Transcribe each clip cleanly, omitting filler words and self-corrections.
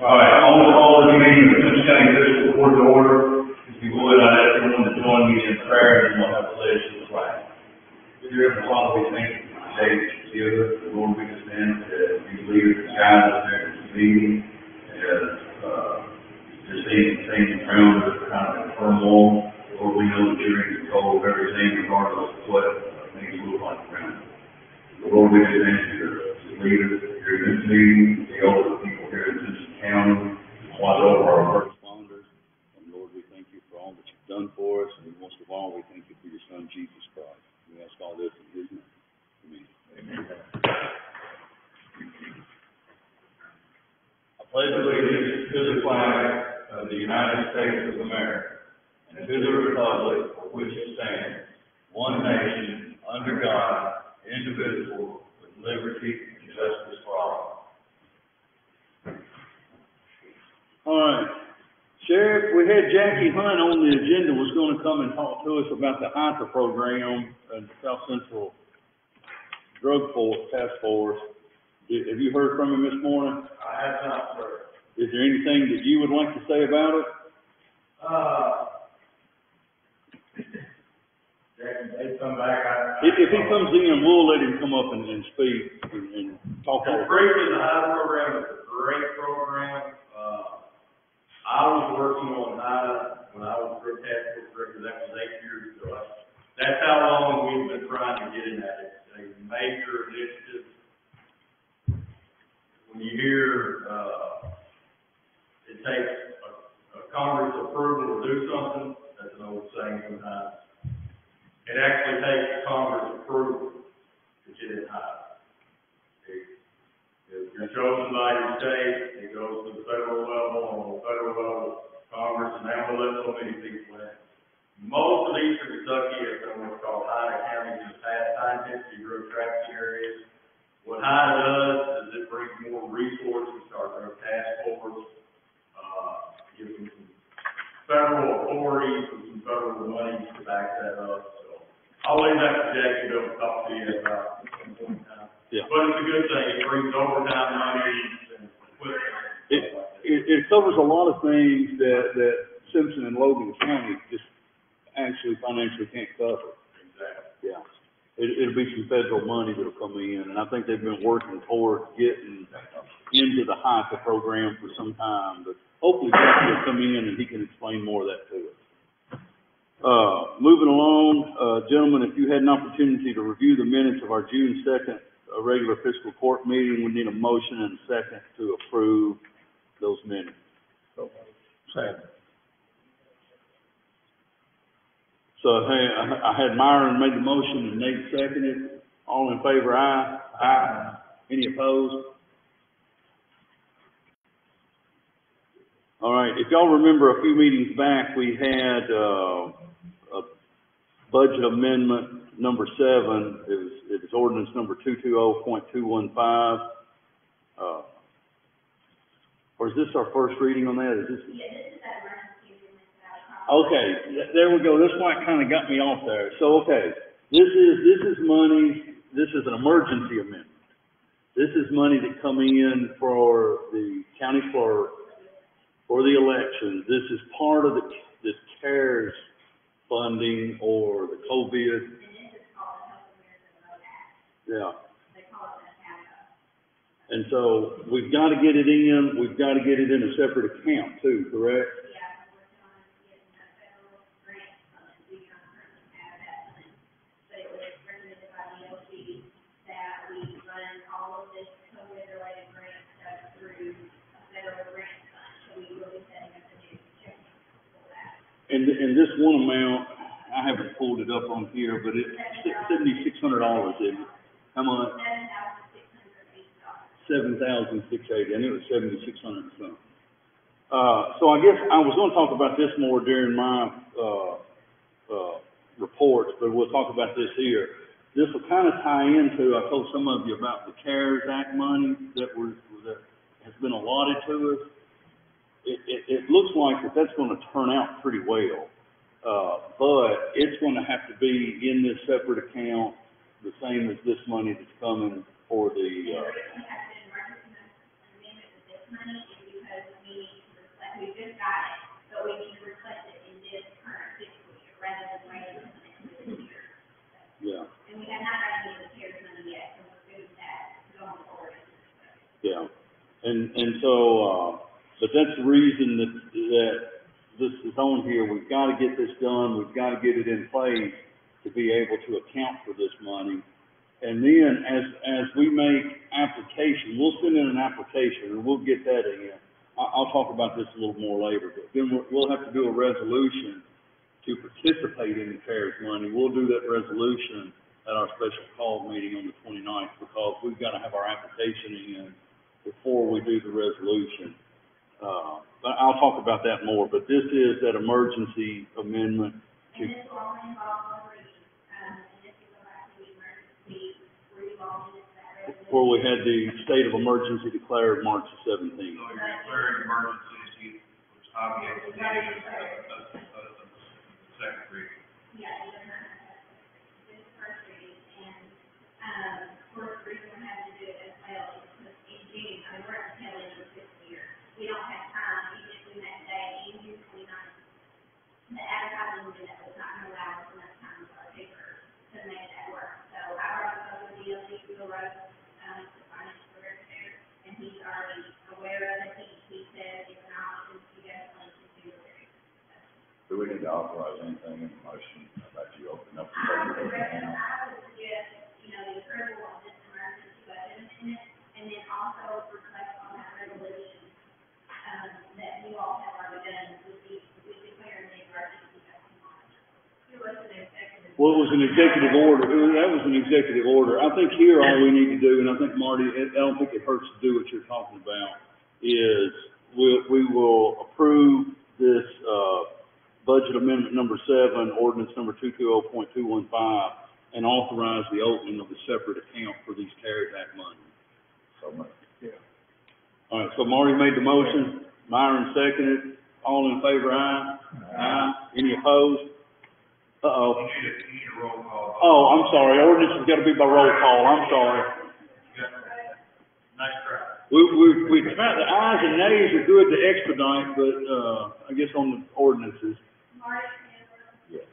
All right, I want to call this meeting of the Simpson County Fiscal Court to order. If you would, I'd ask everyone to join me in prayer, and we'll have a pledge to the flag. Dear Heavenly Father, we thank you for the day that you give us. The Lord, we just ask that you lead us and guide us there at this meeting, as just seeing things around us kind of in turmoil. Lord, we know that you're in control of everything, regardless of what things look like around us. Lord, we just ask you to lead us here in this meeting, the older people here in Simpson County, watch over our first responders. And Lord, we thank you for all that you've done for us, and most of all, we thank you for your Son, Jesus Christ. We ask all this in his name. Amen. I pledge allegiance to the flag of the United States of America, and to the republic for which it stands, one nation, under God, indivisible, with liberty and justice for all. All right. Sheriff, we had Jackie Hunt on the agenda, was going to come and talk to us about the HITRA program and the South Central Drug Task Force. Have you heard from him this morning? I have not, sir. Is there anything that you would like to say about it? They come back. If he comes in, we'll let him come up and speak and talk all about it. Briefly, the HITRA program is a great program. I was working on HITRA when I was drug task force director. That was 8 years ago. That's how long we've been trying to get in that. It's a major initiative. When you hear it takes a Congress approval to do something, that's an old saying sometimes. It actually takes Congress approval to get in HITRA. If you're chosen by your state, it goes to the federal level. On the federal level, Congress, and now we'll let so many people in. Most of eastern Kentucky has been what's called HITRA counties in the past, high-intensity drug trafficking areas. What HITRA does is it brings more resources to our drug task force, gives them some federal authorities and some federal money to back that up. So I'll leave that to Jackie to talk to you about at some point in time. Yeah. But it's a good thing. It brings overtime money and equipment. It covers a lot of things that Simpson and Logan County just actually financially can't cover. Exactly. Yeah. It'll be some federal money that'll come in, and I think they've been working toward getting into the HITRA program for some time, but hopefully Jackie will come in and he can explain more of that to us. Moving along, gentlemen, if you had an opportunity to review the minutes of our June 2nd regular fiscal court meeting, we need a motion and a second to approve those minutes. Second. So, hey, I had Myron made the motion and Nate seconded. All in favor, aye. Aye. Any opposed? All right. If y'all remember a few meetings back, we had a budget amendment number 7. It was ordinance number 220.215. Or is this our first reading on that? Is this? Okay, there we go. This one kind of got me off there. So, okay, this is money. This is an emergency amendment. This is money that come in for the county clerk for the elections. This is part of this CARES funding or the COVID. Yeah. And so we've got to get it in. We've got to get it in a separate account too, correct? And this one amount, I haven't pulled it up on here, but it's $7,600, isn't it? How much? $7,680. I knew it was 7,600 something. So I guess I was going to talk about this more during my reports, but we'll talk about this here. This will kind of tie into, I told some of you about the CARES Act money that has been allotted to us. It looks like that's going to turn out pretty well, but it's going to have to be in this separate account, the same as this money that's coming for the. because we need to reflect, we just got it, but we need to reflect it in this current fiscal year rather than waiting until the next fiscal year. Yeah. And we have not got any of the CARES money yet, so we're doing that going forward. Yeah. And so, but that's the reason that this is on here. We've got to get this done. We've got to get it in place to be able to account for this money. And then as we make application, we'll send in an application and we'll get that in. I'll talk about this a little more later, but then we'll have to do a resolution to participate in the CARES money. We'll do that resolution at our special call meeting on the 29th because we've got to have our application in before we do the resolution. But I'll talk about that more, but this is that emergency amendment. And this will only involve one reading, and this will go back to the emergency revolving that resolution. Where we had the state of emergency declared March 17th. So you're declaring emergency, which obviously is a second reading. Yeah, this is first reading, and, first reading we're having to do it as well, because in June, I mean, we're at the tail end of this year. We don't have time, even if we met today, in June 29th. The advertising that was not going to allow us enough time for our paper to make that work. So I already spoke with DLC, Bill Rose, the financial director, and he's already aware of it. He said it's an option, he definitely can do it. Do we need to authorize anything in the motion about you opening up the I public would hearing now? suggest, the approval of this emergency budget amendment, and then also reflect on that resolution, that you all have already done with declaring the emergency budget. It was an executive. Well, it was an executive order. That was an executive order. I think here all we need to do, and I think Marty, I don't think it hurts to do what you're talking about, is we will approve this, budget amendment number 7, ordinance number 220.215, and authorize the opening of a separate account for these CARES Act money. So much. Yeah. All right, so Marty made the motion, Myron seconded, all in favor, aye? Aye. Any opposed? Uh-oh. You need a roll call. Oh, I'm sorry, ordinance has got to be by roll call, I'm sorry. Nice try. We tried, the ayes and nays are good to expedite, but, I guess on the ordinances. Marty Campbell, Yes.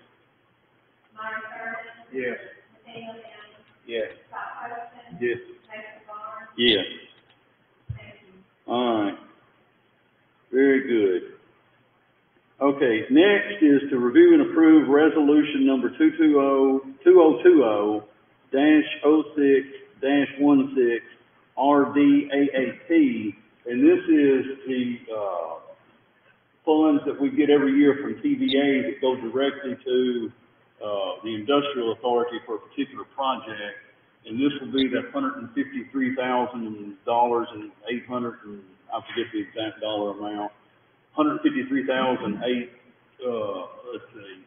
Marty Curtis, Yes. Daniel Young, Yes. Scott Hudson, Yes. Jason Barnes, Yes. thank you. All right. Very good. Okay, next is to review and approve resolution number 2020-06-16 RDAAP, and this is the, funds that we get every year from TVA that go directly to, the industrial authority for a particular project. And this will be that $153,000 and 800, and I forget the exact dollar amount. 153,008, let's see.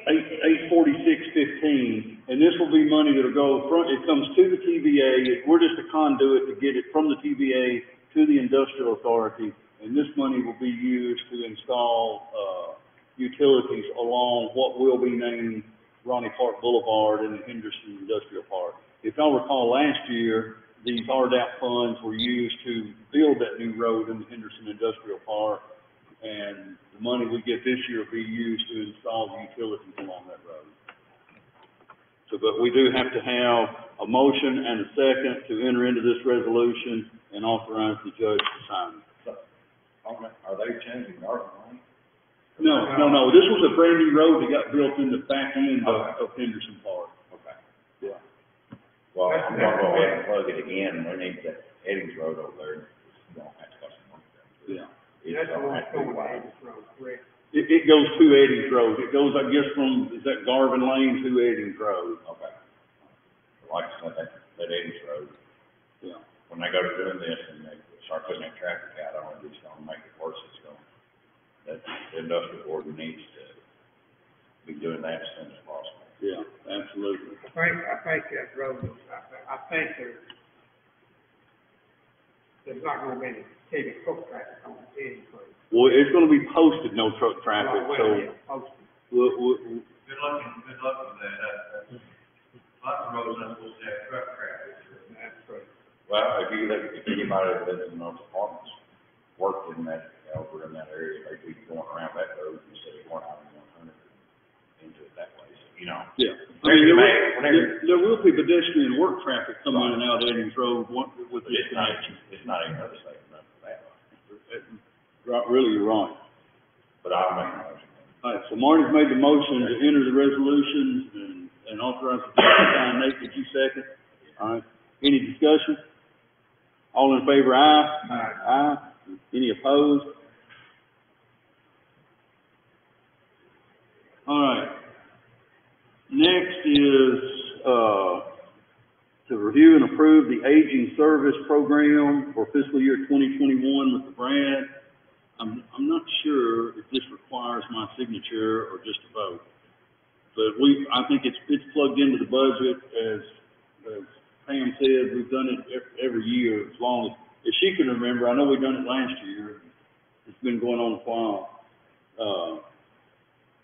846.15, and this will be money that'll go from, it comes to the TVA, we're just a conduit to get it from the TVA to the industrial authority, and this money will be used to install, utilities along what will be named Ronnie Park Boulevard and the Henderson Industrial Park. If y'all recall last year, these RDAP funds were used to build that new road in the Henderson Industrial Park, and the money we get this year will be used to install the utilities along that road. So, but we do have to have a motion and a second to enter into this resolution and authorize the judge to sign it. Are they changing our money? No, this was a brand new road that got built in the back end of Henderson Park. Okay. Yeah. Well, I'm gonna go ahead and plug it again. We need that Eddings Road over there. We don't have to cost money. Yeah. It's gonna have to be wide. It goes to Eddings Road. It goes, I guess, from, is that Garvin Lane to Eddings Road? Okay. Like I said, that Eddings Road, Yeah. when they go to doing this and they start putting that traffic out on it, it's gonna make it worse. It's gonna, that the industrial board needs to be doing that as soon as possible. Yeah, absolutely. I think that road, I think there's not gonna be any heavy truck traffic on the Eddings Road. Well, it's gonna be posted, no truck traffic, Well, so yeah, posted. we'll, Good luck with that. Lots of roads not supposed to have truck traffic. Well, if anybody that lives in those apartments worked in that, over in that area, they'd be going around that road instead of going out on 100 into it that way, so, you know. Yeah. I mean, there will be pedestrian work traffic coming in and out of Eddings Road with this connection. It's not even other safe enough for that. Really, you're right. But I'll make a motion. All right, so Marty's made the motion to enter the resolutions and authorize the chair to sign. Nate, did you second? All right. Any discussion? All in favor, aye? Aye. Any opposed? All right. Next is, to review and approve the aging service program for fiscal year 2021 with the Brad. I'm not sure if this requires my signature or just a vote. But I think it's plugged into the budget as Pam said, we've done it every year as long as she can remember. I know we've done it last year. It's been going on a while.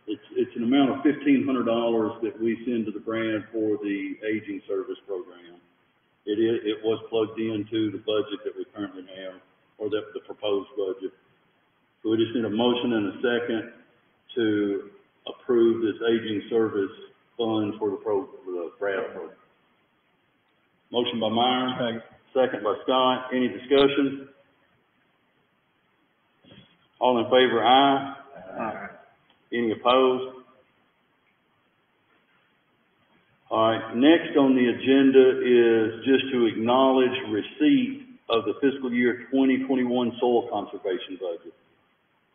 It's an amount of $1,500 that we send to the Brand for the aging service program. It was plugged into the budget that we currently have, or the proposed budget. So we just need a motion and a second to approve this aging service fund for the Brad program. Motion by Myers, second by Scott. Any discussion? All in favor, aye. Aye. Any opposed? All right, next on the agenda is just to acknowledge receipt of the fiscal year 2021 soil conservation budget.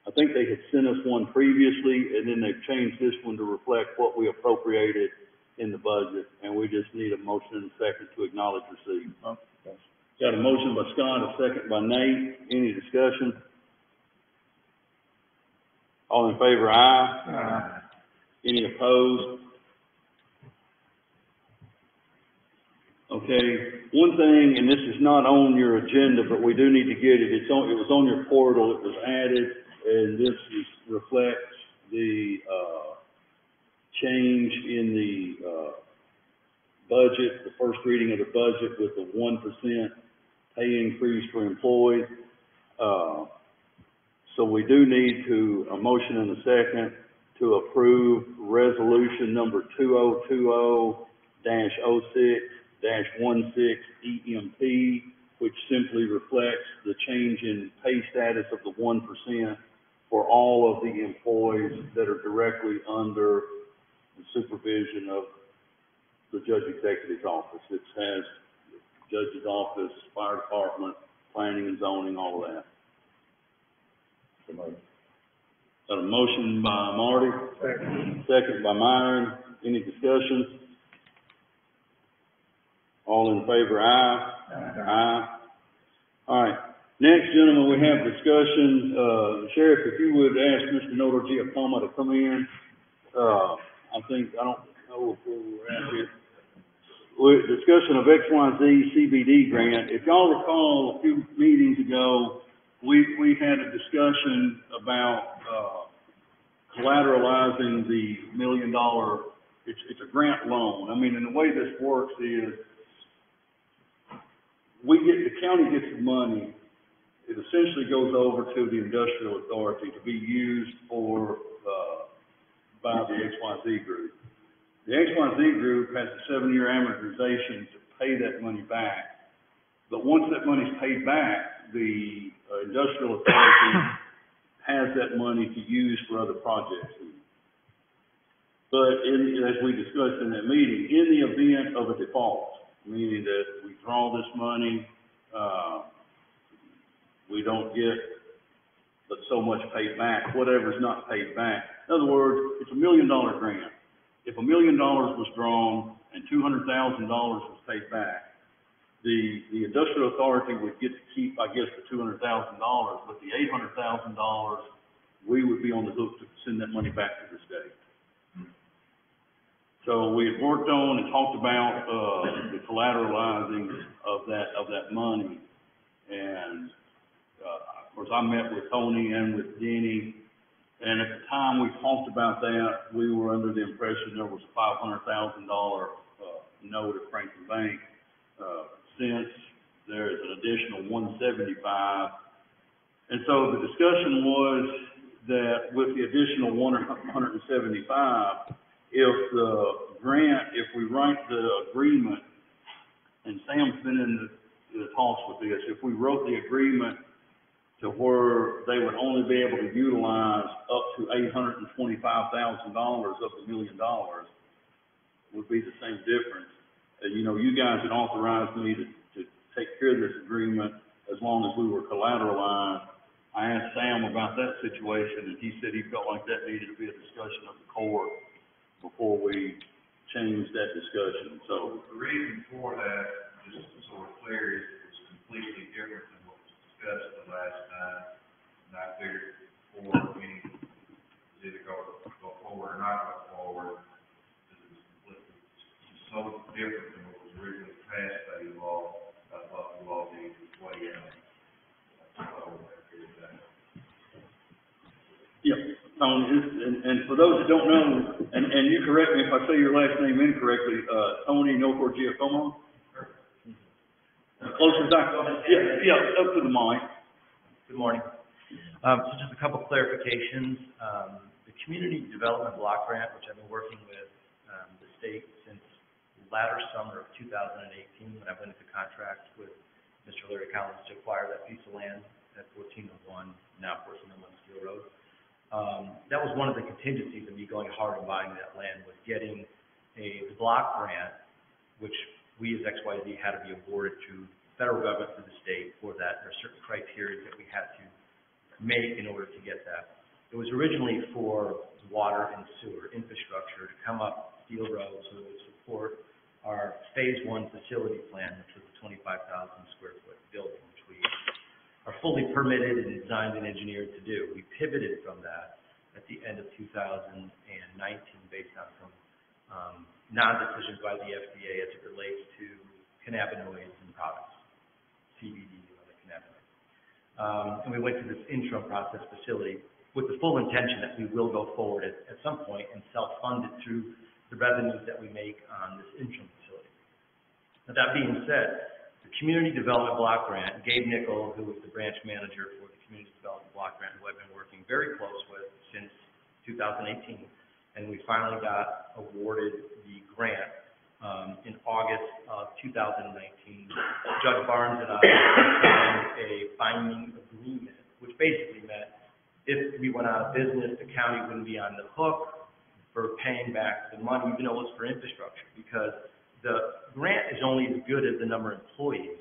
I think they had sent us one previously, and then they've changed this one to reflect what we appropriated in the budget, and we just need a motion and a second to acknowledge receipt. Okay. Got a motion by Scott, a second by Nate. Any discussion? All in favor, aye. Aye. Any opposed? Okay, one thing, and this is not on your agenda, but we do need to get it. It was on your portal. It was added, and this reflects the change in the budget, the first reading of the budget with the 1% pay increase for employees. So we do need a motion and a second to approve resolution number 2020-06-16 EMP, which simply reflects the change in pay status of the 1% for all of the employees that are directly under the supervision of the judge executive's office. It has the judge's office, fire department, planning and zoning, all of that. Got a motion by Marty, second by Myron. Any discussion? All in favor, aye. Aye. All right. Next, gentlemen, we have discussion. Sheriff, if you would ask Mr. Noto Giacomo to come in. I don't know if we're at here. Discussion of XYZ CBD grant. If y'all recall, a few meetings ago, we had a discussion about collateralizing the $1 million. It's a grant loan. I mean, and the way this works is the county gets the money. It essentially goes over to the industrial authority to be used by the XYZ group. The XYZ group has a 7-year amortization to pay that money back. But once that money's paid back, the industrial authority has that money to use for other projects. But as we discussed in that meeting, in the event of a default, meaning that we draw this money, we don't get but so much paid back, whatever's not paid back. In other words, it's $1 million grant. If $1 million was drawn and $200,000 was paid back, the industrial authority would get to keep, I guess, the $200,000, but the $800,000, we would be on the hook to send that money back to the state. So we had worked on and talked about the collateralizing of that money, and of course I met with Tony and with Denny, and at the time we talked about that, we were under the impression there was a $500,000 note at Franklin Bank. Since additional 175. And so the discussion was that with the additional 175, if we write the agreement, and Sam's been in the talks with this, if we wrote the agreement to where they would only be able to utilize up to $825,000 of the $1 million, would be the same difference. You know, you guys had authorized me to take care of this agreement as long as we were collateralized. I asked Sam about that situation, and he said he felt like that needed to be a discussion of the court before we changed that discussion. So The reason for that, just so we're clear, is it's completely different than what was discussed the last time. And I figured for me, it's either go forward or not go forward. This is completely, it's so different than what was originally passed by you all. I thought you all needed to weigh in. yeah, Tony, and for those that don't know, and you correct me if I say your last name incorrectly, Tony Nocor Giacomo? Closer back, yeah, up to the mic. Good morning. So just a couple clarifications. The Community Development Block Grant, which I've been working with the state since the latter summer of 2018, when I went into contract with Mr. Larry Collins to acquire that piece of land at 1401, now 1401 Steel Road. That was one of the contingencies of me going hard and buying that land, was getting the block grant, which we as XYZ had to be awarded to federal government, to the state for that. There are certain criteria that we had to make in order to get that. It was originally for water and sewer infrastructure to come up Steel Road so it would support our phase 1 facility plan, which was a 25,000 square foot building, which we are fully permitted and designed and engineered to do. We pivoted from that at the end of 2019 based on some non-decisions by the FDA as it relates to cannabinoids and products, CBD and other cannabinoids. And we went to this interim process facility with the full intention that we will go forward at some point and self-fund it through the revenues that we make on this interim facility. Now, that being said, the Community Development Block Grant, Gabe Nickel, who was the branch manager for the Community Development Block Grant, who I've been working very close with since 2018, and we finally got awarded the grant in August of 2019. Judge Barnes and I signed a binding agreement, which basically meant if we went out of business, the county wouldn't be on the hook for paying back the money, even though it was for infrastructure, because the grant is only as good as the number of employees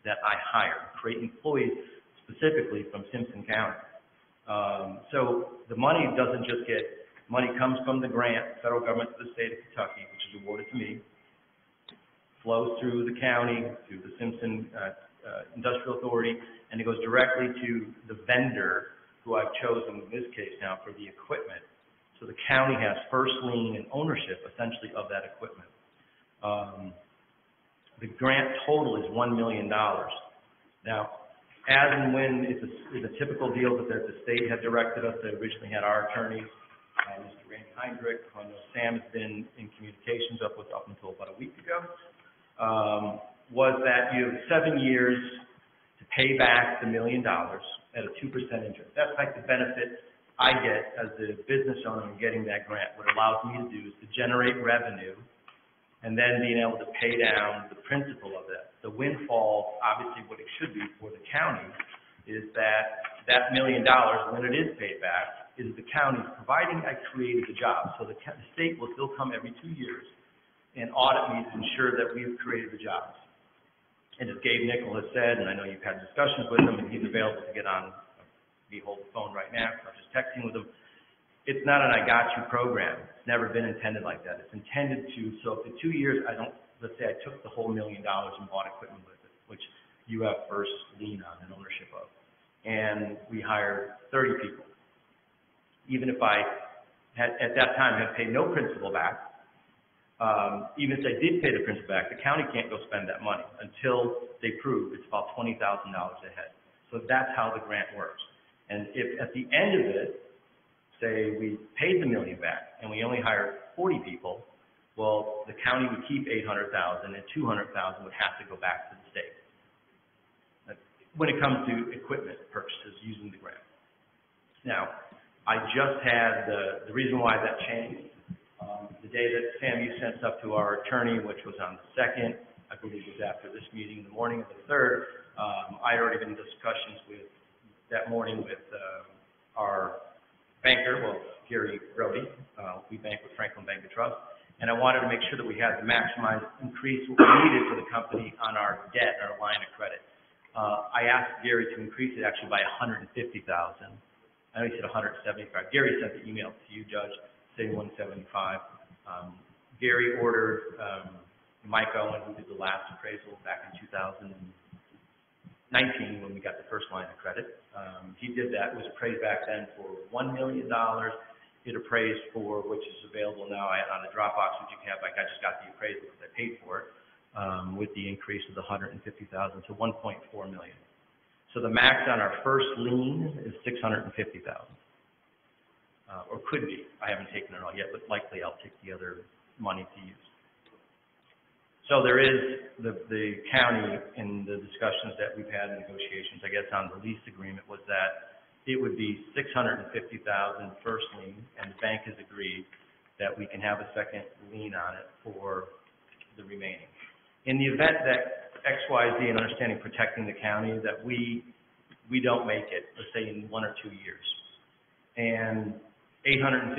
that I hire, create employees specifically from Simpson County. So the money doesn't just money comes from the grant, federal government to the state of Kentucky, which is awarded to me, flows through the county, through the Simpson Industrial Authority, and it goes directly to the vendor who I've chosen in this case now for the equipment. So the county has first lien and ownership essentially of that equipment. The grant total is $1 million. Now, as and when it's a typical deal that the state had directed us, they originally had our attorney, Mr. Randy Heinrich, who I know Sam has been in communications up until about a week ago, was that you have 7 years to pay back the $1 million at a 2% interest. That's like the benefit I get as the business owner in getting that grant. What it allows me to do is to generate revenue and then being able to pay down the principal of that. The windfall, obviously what it should be for the county, is that $1 million, when it is paid back, is the county providing I created the job. So the state will still come every 2 years and audit me to ensure that we've created the jobs. And as Gabe Nickel has said, and I know you've had discussions with him, and he's available to get on, he holds the phone right now, so I'm just texting with him. It's not an I got you program. It's never been intended like that. It's intended to, so if in 2 years let's say I took the whole $1 million and bought equipment with it, which you have first lien on and ownership of, and we hired 30 people. Even if I had, at that time, had paid no principal back, even if they did pay the principal back, the county can't go spend that money until they prove it's about $20,000 a head. So that's how the grant works. And if at the end of it, say we paid the $1 million back and we only hired 40 people, well, the county would keep $800,000 and $200,000 would have to go back to the state. when it comes to equipment purchases using the grant. Now, I just had the reason why that changed, the day that Sam, you sent stuff to our attorney, which was on the 2nd, I believe it was after this meeting, the morning of the 3rd, I had already been in discussions that morning with our banker, Gary Brody. We bank with Franklin Bank and Trust, and I wanted to make sure that we had the maximized increase what we needed for the company on our debt, our line of credit. I asked Gary to increase it actually by $150,000. I know he said 175. Gary sent the email to you, Judge, saying 175. Gary ordered Mike Owen, who did the last appraisal back in 2019 when we got the first line of credit. He did that. It was appraised back then for $1 million. It appraised for, which is available now on the Dropbox, which you can have. Like I just got the appraisal because I paid for it, with the increase of the $150,000 to $1.4 million. So the max on our first lien is $650,000, or could be. I haven't taken it all yet, but likely I'll take the other money to use. So there is the county in the discussions that we've had in negotiations, I guess, on the lease agreement was that it would be $650,000 first lien, and the bank has agreed that we can have a second lien on it for the remaining. In the event that XYZ, and understanding protecting the county, that we don't make it, let's say in 1 or 2 years, and $850,000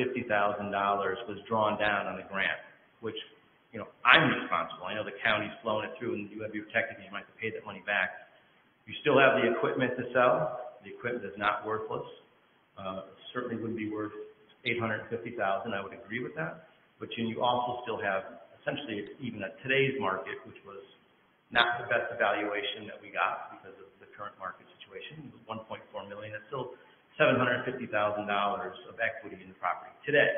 was drawn down on the grant, which, you know, I'm responsible. I know the county's flown it through, and you have to be protected, and you might have to pay that money back. You still have the equipment to sell. The equipment is not worthless. Certainly wouldn't be worth $850,000. I would agree with that. But you also still have, essentially, even at today's market, which was not the best evaluation that we got because of the current market situation, it was $1.4 million. It's still $750,000 of equity in the property today,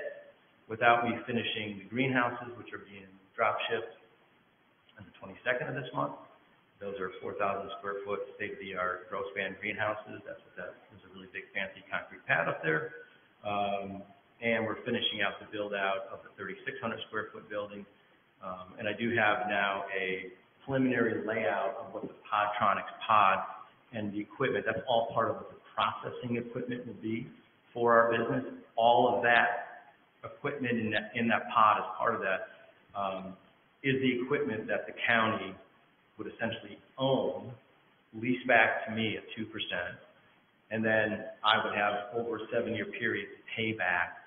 without me finishing the greenhouses, which are being drop shipped on the 22nd of this month. Those are 4,000 square foot state-of-the-art grow span greenhouses. That's what that is, a really big fancy concrete pad up there. And we're finishing out the build out of the 3,600 square foot building. And I do have now a preliminary layout of what the Podtronics pod and the equipment, that's all part of what the processing equipment will be for our business. All of that equipment in that pod as part of that is the equipment that the county would essentially own, lease back to me at 2%, and then I would have over a 7-year period to pay back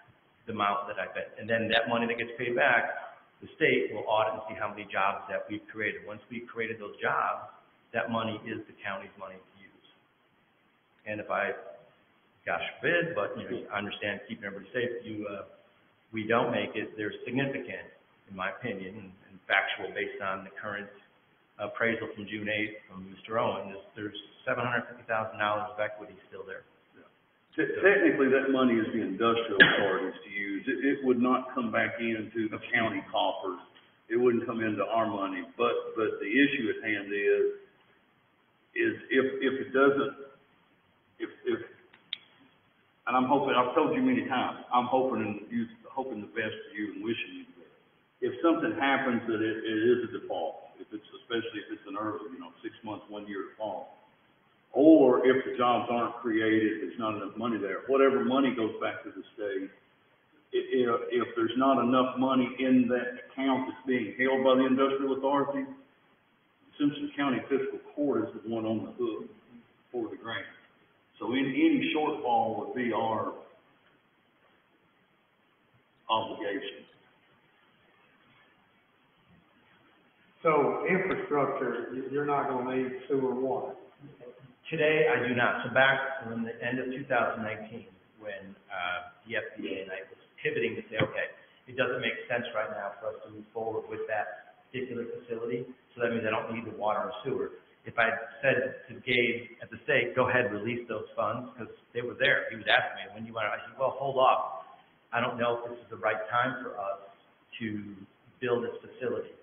the amount that I bet. And then that money that gets paid back, the state will audit and see how many jobs that we've created. Once we've created those jobs, that money is the county's money to use. And if I, gosh forbid, but you know, I understand keeping everybody safe, we don't make it, there's significant, in my opinion, and factual based on the current appraisal from June 8th from Mr. Owen, there's $750,000 of equity still there. Technically, that money is the industrial authorities to use. It would not come back into the county coffers. It wouldn't come into our money. But the issue at hand is if it doesn't, and I'm hoping, I've told you many times, I'm hoping the best for you and wishing you the best. If something happens that it is a default, especially if it's an early, 6 months, 1 year default, or if the jobs aren't created, there's not enough money there, whatever money goes back to the state, if there's not enough money in that account that's being held by the industrial authority, Simpson County Fiscal Court is the one on the hook for the grant. So any shortfall would be our obligation. So infrastructure, you're not gonna need sewer and water. Today, I do not. So back in the end of 2019, when the FDA and I was pivoting to say, okay, it doesn't make sense right now for us to move forward with that particular facility, so that means I don't need the water and sewer. If I said to Gabe at the state, go ahead, release those funds, because they were there. He was asking me, when do you want to? I said, well, hold off. I don't know if this is the right time for us to build this facility.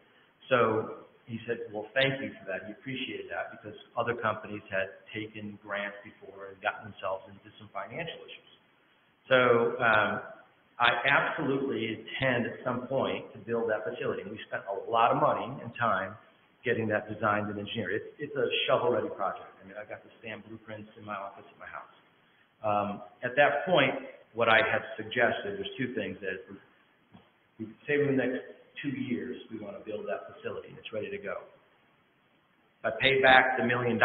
So he said, well, thank you for that. He appreciated that because other companies had taken grants before and gotten themselves into some financial issues. So I absolutely intend at some point to build that facility. We spent a lot of money and time getting that designed and engineered. It's a shovel-ready project. I mean, I got the stamped blueprints in my office at my house. At that point, what I had suggested, there's two things that we say in the next 2 years, we want to build that facility, and it's ready to go. If I pay back the $1 million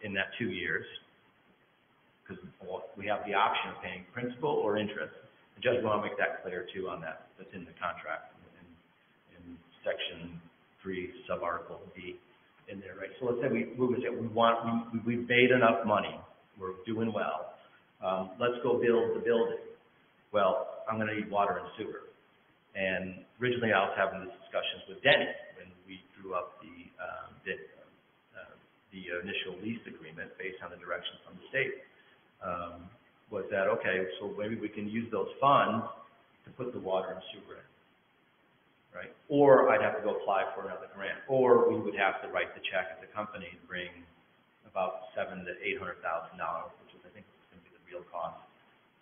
in that 2 years, because we have the option of paying principal or interest. The judge want to make that clear too on that. That's in the contract in section 3, subarticle B in there, right? So let's say we've made enough money. We're doing well. Let's go build the building. Well, I'm going to need water and sewer. And originally I was having these discussions with Denny when we drew up the initial lease agreement based on the direction from the state. Was that, okay, so maybe we can use those funds to put the water and sewer in, right? Or I'd have to go apply for another grant, or we would have to write the check as a company and bring about $700,000 to $800,000, which is, I think, is going to be the real cost,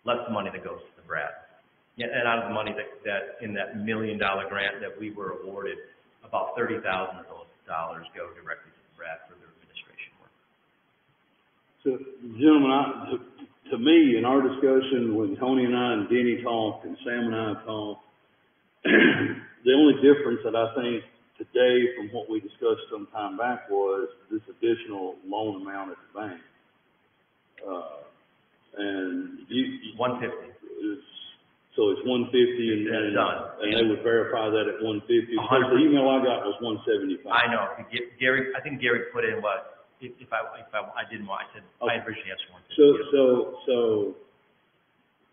less the money that goes to the BRAD. Yeah, and out of the money that in that $1 million grant that we were awarded, about $30,000 of those dollars go directly to the BRAD for their administration work. So, gentlemen, to me, in our discussion, when Tony and I and Denny talked and Sam and I talked, the only difference that I think today from what we discussed some time back was this additional loan amount at the bank. And you 150. So it's 150 and done. And they would verify that at 150. Because the email I got was 175. I know. Gary, I think Gary put in what, if I didn't want, I said, okay. I originally asked for 150. So,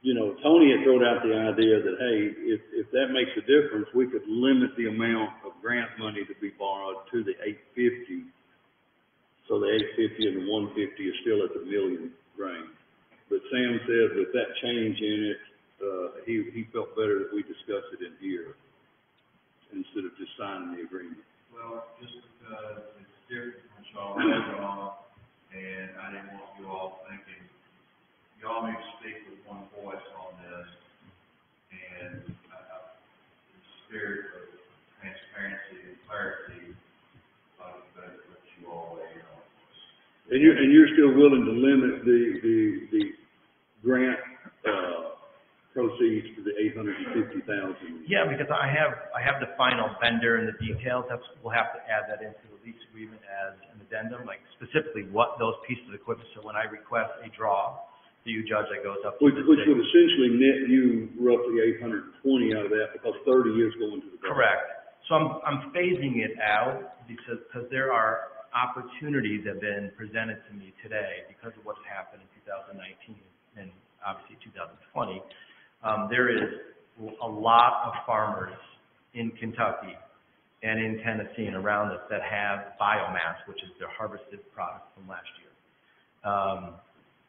you know, Tony had thrown out the idea that, hey, if that makes a difference, we could limit the amount of grant money to be borrowed to the 850. So the 850 and the 150 is still at the $1 million range. But Sam said with that change in it, he felt better that we discussed it in here instead of just signing the agreement. Well, just because it's different from y'all later on, and I didn't want you all thinking, y'all need to speak with one voice on this, and in the spirit of transparency and clarity, I would better let you all weigh in on this. And you're still willing to limit the grant proceeds to the $850,000? Yeah, because I have the final vendor and the details. We'll have to add that into the lease agreement as an addendum, like specifically what those pieces of equipment. So when I request a draw to you, Judge, that goes up to which would essentially net you roughly $820 out of that, because 30 is going to the bank. Correct. So I'm phasing it out because there are opportunities that have been presented to me today because of what's happened in 2019 and obviously 2020. There is a lot of farmers in Kentucky and in Tennessee and around us that have biomass, which is their harvested product from last year.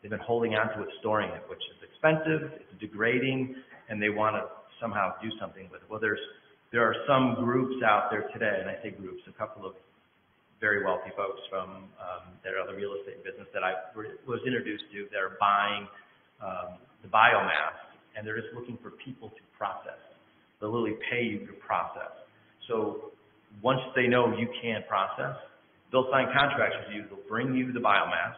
They've been holding on to it, storing it, which is expensive, it's degrading, and they want to somehow do something with it. Well, there are some groups out there today, and I say groups, a couple of very wealthy folks from that are the real estate business that I was introduced to that are buying the biomass, and they're just looking for people to process. They'll literally pay you to process. So once they know you can process, they'll sign contracts with you. They'll bring you the biomass.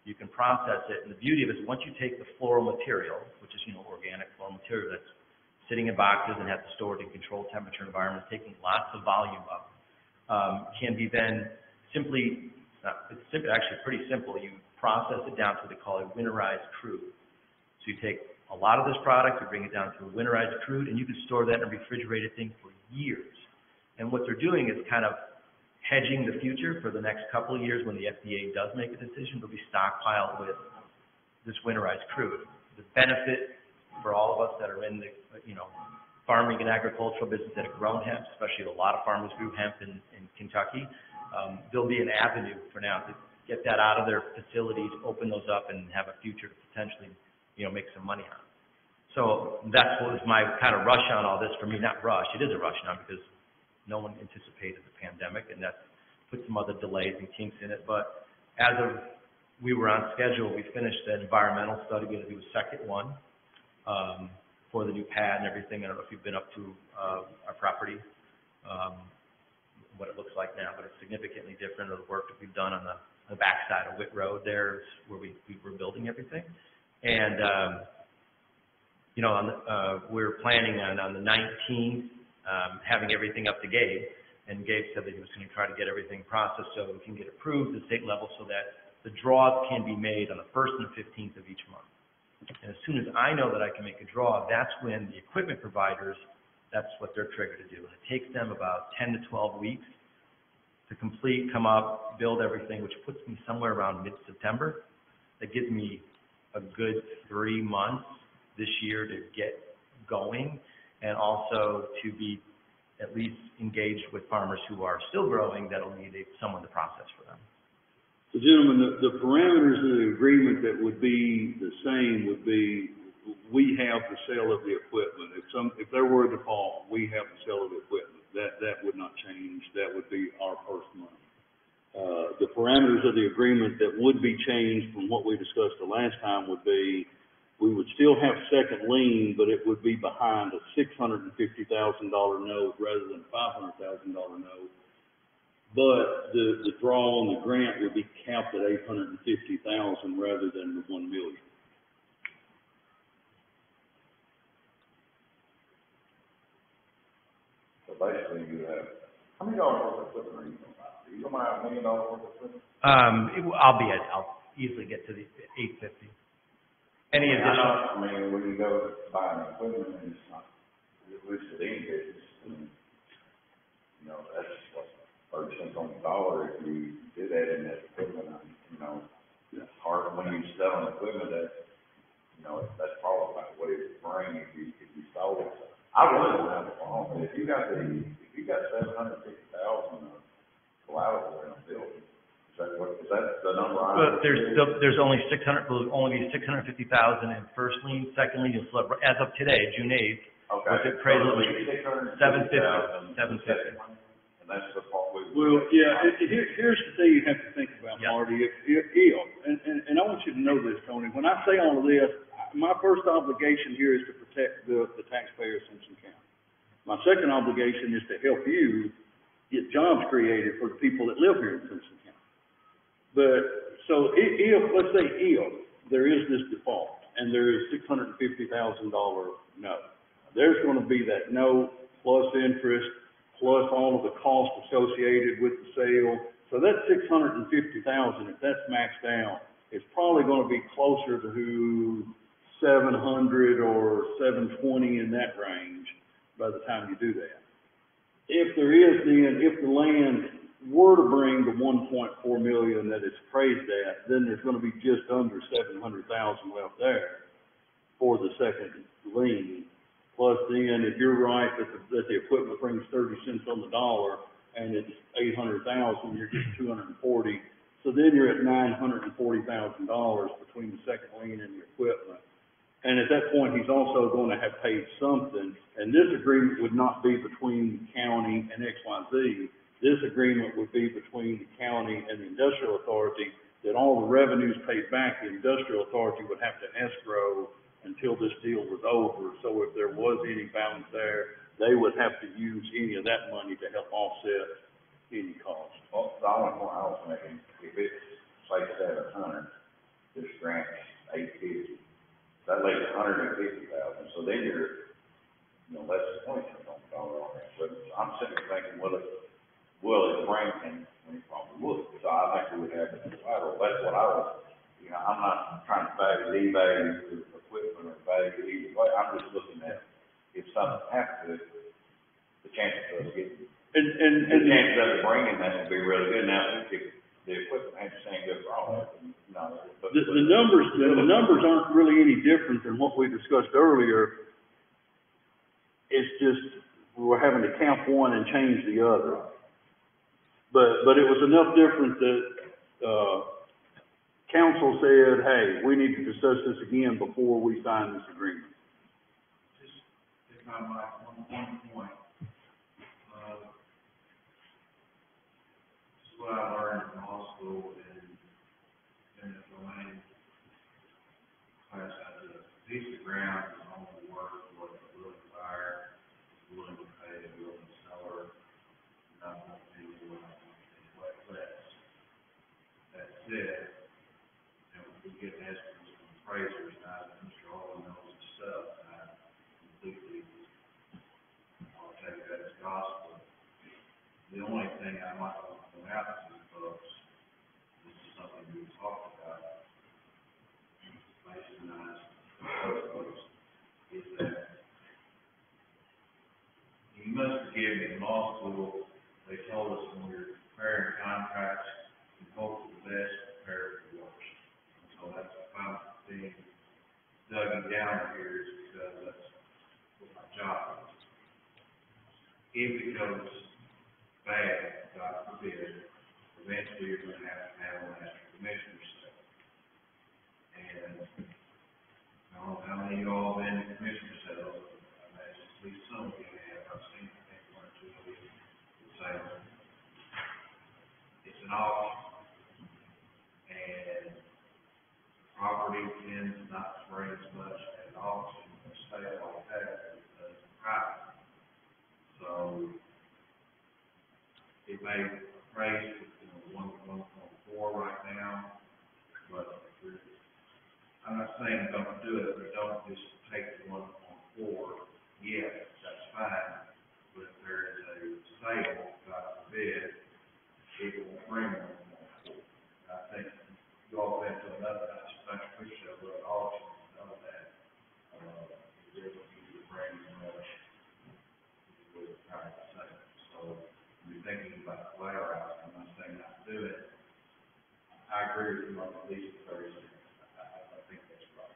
You can process it. And the beauty of it is once you take the floral material, which is, organic floral material that's sitting in boxes and has to store it in controlled temperature environment, taking lots of volume up, can be then simply, it's actually pretty simple. You process it down to what they call a winterized crude. So you take a lot of this product, you bring it down to a winterized crude, and you can store that in a refrigerated thing for years. And what they're doing is kind of hedging the future for the next couple of years when the FDA does make a decision. They'll be stockpiled with this winterized crude. The benefit for all of us that are in the, farming and agricultural business that have grown hemp, especially a lot of farmers grew hemp in Kentucky, there'll be an avenue for now to get that out of their facilities, open those up, and have a future to potentially make some money on. So that's what was my kind of rush on all this for me. Not rush, it is a rush now because no one anticipated the pandemic, and that's put some other delays and kinks in it. But as of we were on schedule, we finished an environmental study. We're going to do a second one for the new pad and everything. I don't know if you've been up to our property. what it looks like now, but it's significantly different of the work that we've done on the backside of Witt Road there, is where we were building everything. And, you know, we're planning on the 19th, having everything up to Gabe. And Gabe said that he was going to try to get everything processed so it can get approved at the state level so that the draws can be made on the 1st and the 15th of each month. And as soon as I know that I can make a draw, that's when the equipment providers, that's what they're triggered to do. And it takes them about 10 to 12 weeks to complete, come up, build everything, which puts me somewhere around mid-September. That gives me a good 3 months this year to get going, and also to be at least engaged with farmers who are still growing that'll need someone to process for them. So gentlemen, the parameters of the agreement that would be the same would be, we have the sale of the equipment. If there were a default, we have the sale of the equipment. That would not change. That would be our first money. The parameters of the agreement that would be changed from what we discussed the last time would be, we would still have second lien, but it would be behind a $650,000 note rather than a $500,000 note. But the draw on the grant would be capped at $850,000 rather than the $1 million. So basically, you have, how many dollars worth of equipment are you going to buy? Are you going to buy $1 million worth of equipment? I'll easily get to the 850. Any additional? I mean, when you go buy an equipment and it's not, at least for the business, you know, that's what, 30 cents on the dollar if you do that in that equipment, you know, it's hard when you sell an equipment that, you know, that's probably about what it would bring if you sold it. I really don't have a problem. If you got $750,000 collateral in a building, is that the number? But there's only only be $650,000 in first lien, second lien. You'll still have, as of today, June 8th. Okay. With the appraisal of $750,000. And that's the part we. Well, yeah, here's the thing you have to think about, Yeah. Marty. And I want you to know this, Tony. When I say all of this, my first obligation here is to protect the taxpayer of Simpson County. My second obligation is to help you get jobs created for the people that live here in Simpson County. But, so let's say if there is this default and there is $650,000 note, there's going to be that note plus interest plus all of the costs associated with the sale. So that $650,000, if that's maxed out, it's probably going to be closer to 700 or 720 in that range by the time you do that. If the land were to bring the 1.4 million that it's appraised at, then there's going to be just under 700,000 left there for the second lien. Plus then, if you're right that the equipment brings 30 cents on the dollar and it's 800,000, you're getting 240. So then you're at $940,000 between the second lien and the equipment. And at that point, he's also going to have paid something. And this agreement would not be between the county and XYZ. This agreement would be between the county and the industrial authority, that all the revenues paid back, the industrial authority would have to escrow until this deal was over. So if there was any balance there, they would have to use any of that money to help offset any cost. Well, the only point I was making, if it's, say, 700, this grant's 850, that leaves 150,000. So then you're, you know, less than 20 cents on the dollar on that. So I'm sitting there thinking, will it bring, and it probably would. So I think we would have the collateral. That's what I was, you know, I'm not trying to devalue the equipment or value either way. I'm just looking at if something happens, the chances of us getting, the chances of it bringing that would be really good. Now, if the equipment ain't the same good wrong, you know. But the numbers aren't really any different than what we discussed earlier. It's just we're having to count one and change the other. But it was enough different that council said, hey, we need to discuss this again before we sign this agreement. Just if I might, one point. This is what I learned in law school in the domain class I did. A piece of ground is only worth what the willing buyer is willing to pay, the willing seller, not what the said, and we get estimates from appraisers, Mr. Owen knows his stuff, and I completely, I'll take that as gospel. The only thing I might want to point out to you folks, this is something we talked about, Mason and I, other folks, is that you must forgive me, in law school, they told us when we were preparing contracts, we hope for the best, prepare for the worst. So that's why I'm being dug down here, is because that's what my job is. If it goes bad, God forbid, eventually you're going to have a master commissioner set. And I don't know how many of y'all have been in commissioner cells, I imagine at least some of you have. I've seen, I think, one or two of you say, it's an auction. And property tends not to bring as much at an auction, a sale like that, as it does in private. So, it may appraise at 1.4 right now, but I'm not saying don't do it, but don't just take the 1.4 yet. That's fine. But if there is a sale, God forbid, it will bring 1.4. I think you all been to another country show or an auction, know that it doesn't usually bring as much with a private sale. So, you're thinking about collateral, I'm not saying not to do it. I agree with you on at least 30 cents. I think that's right.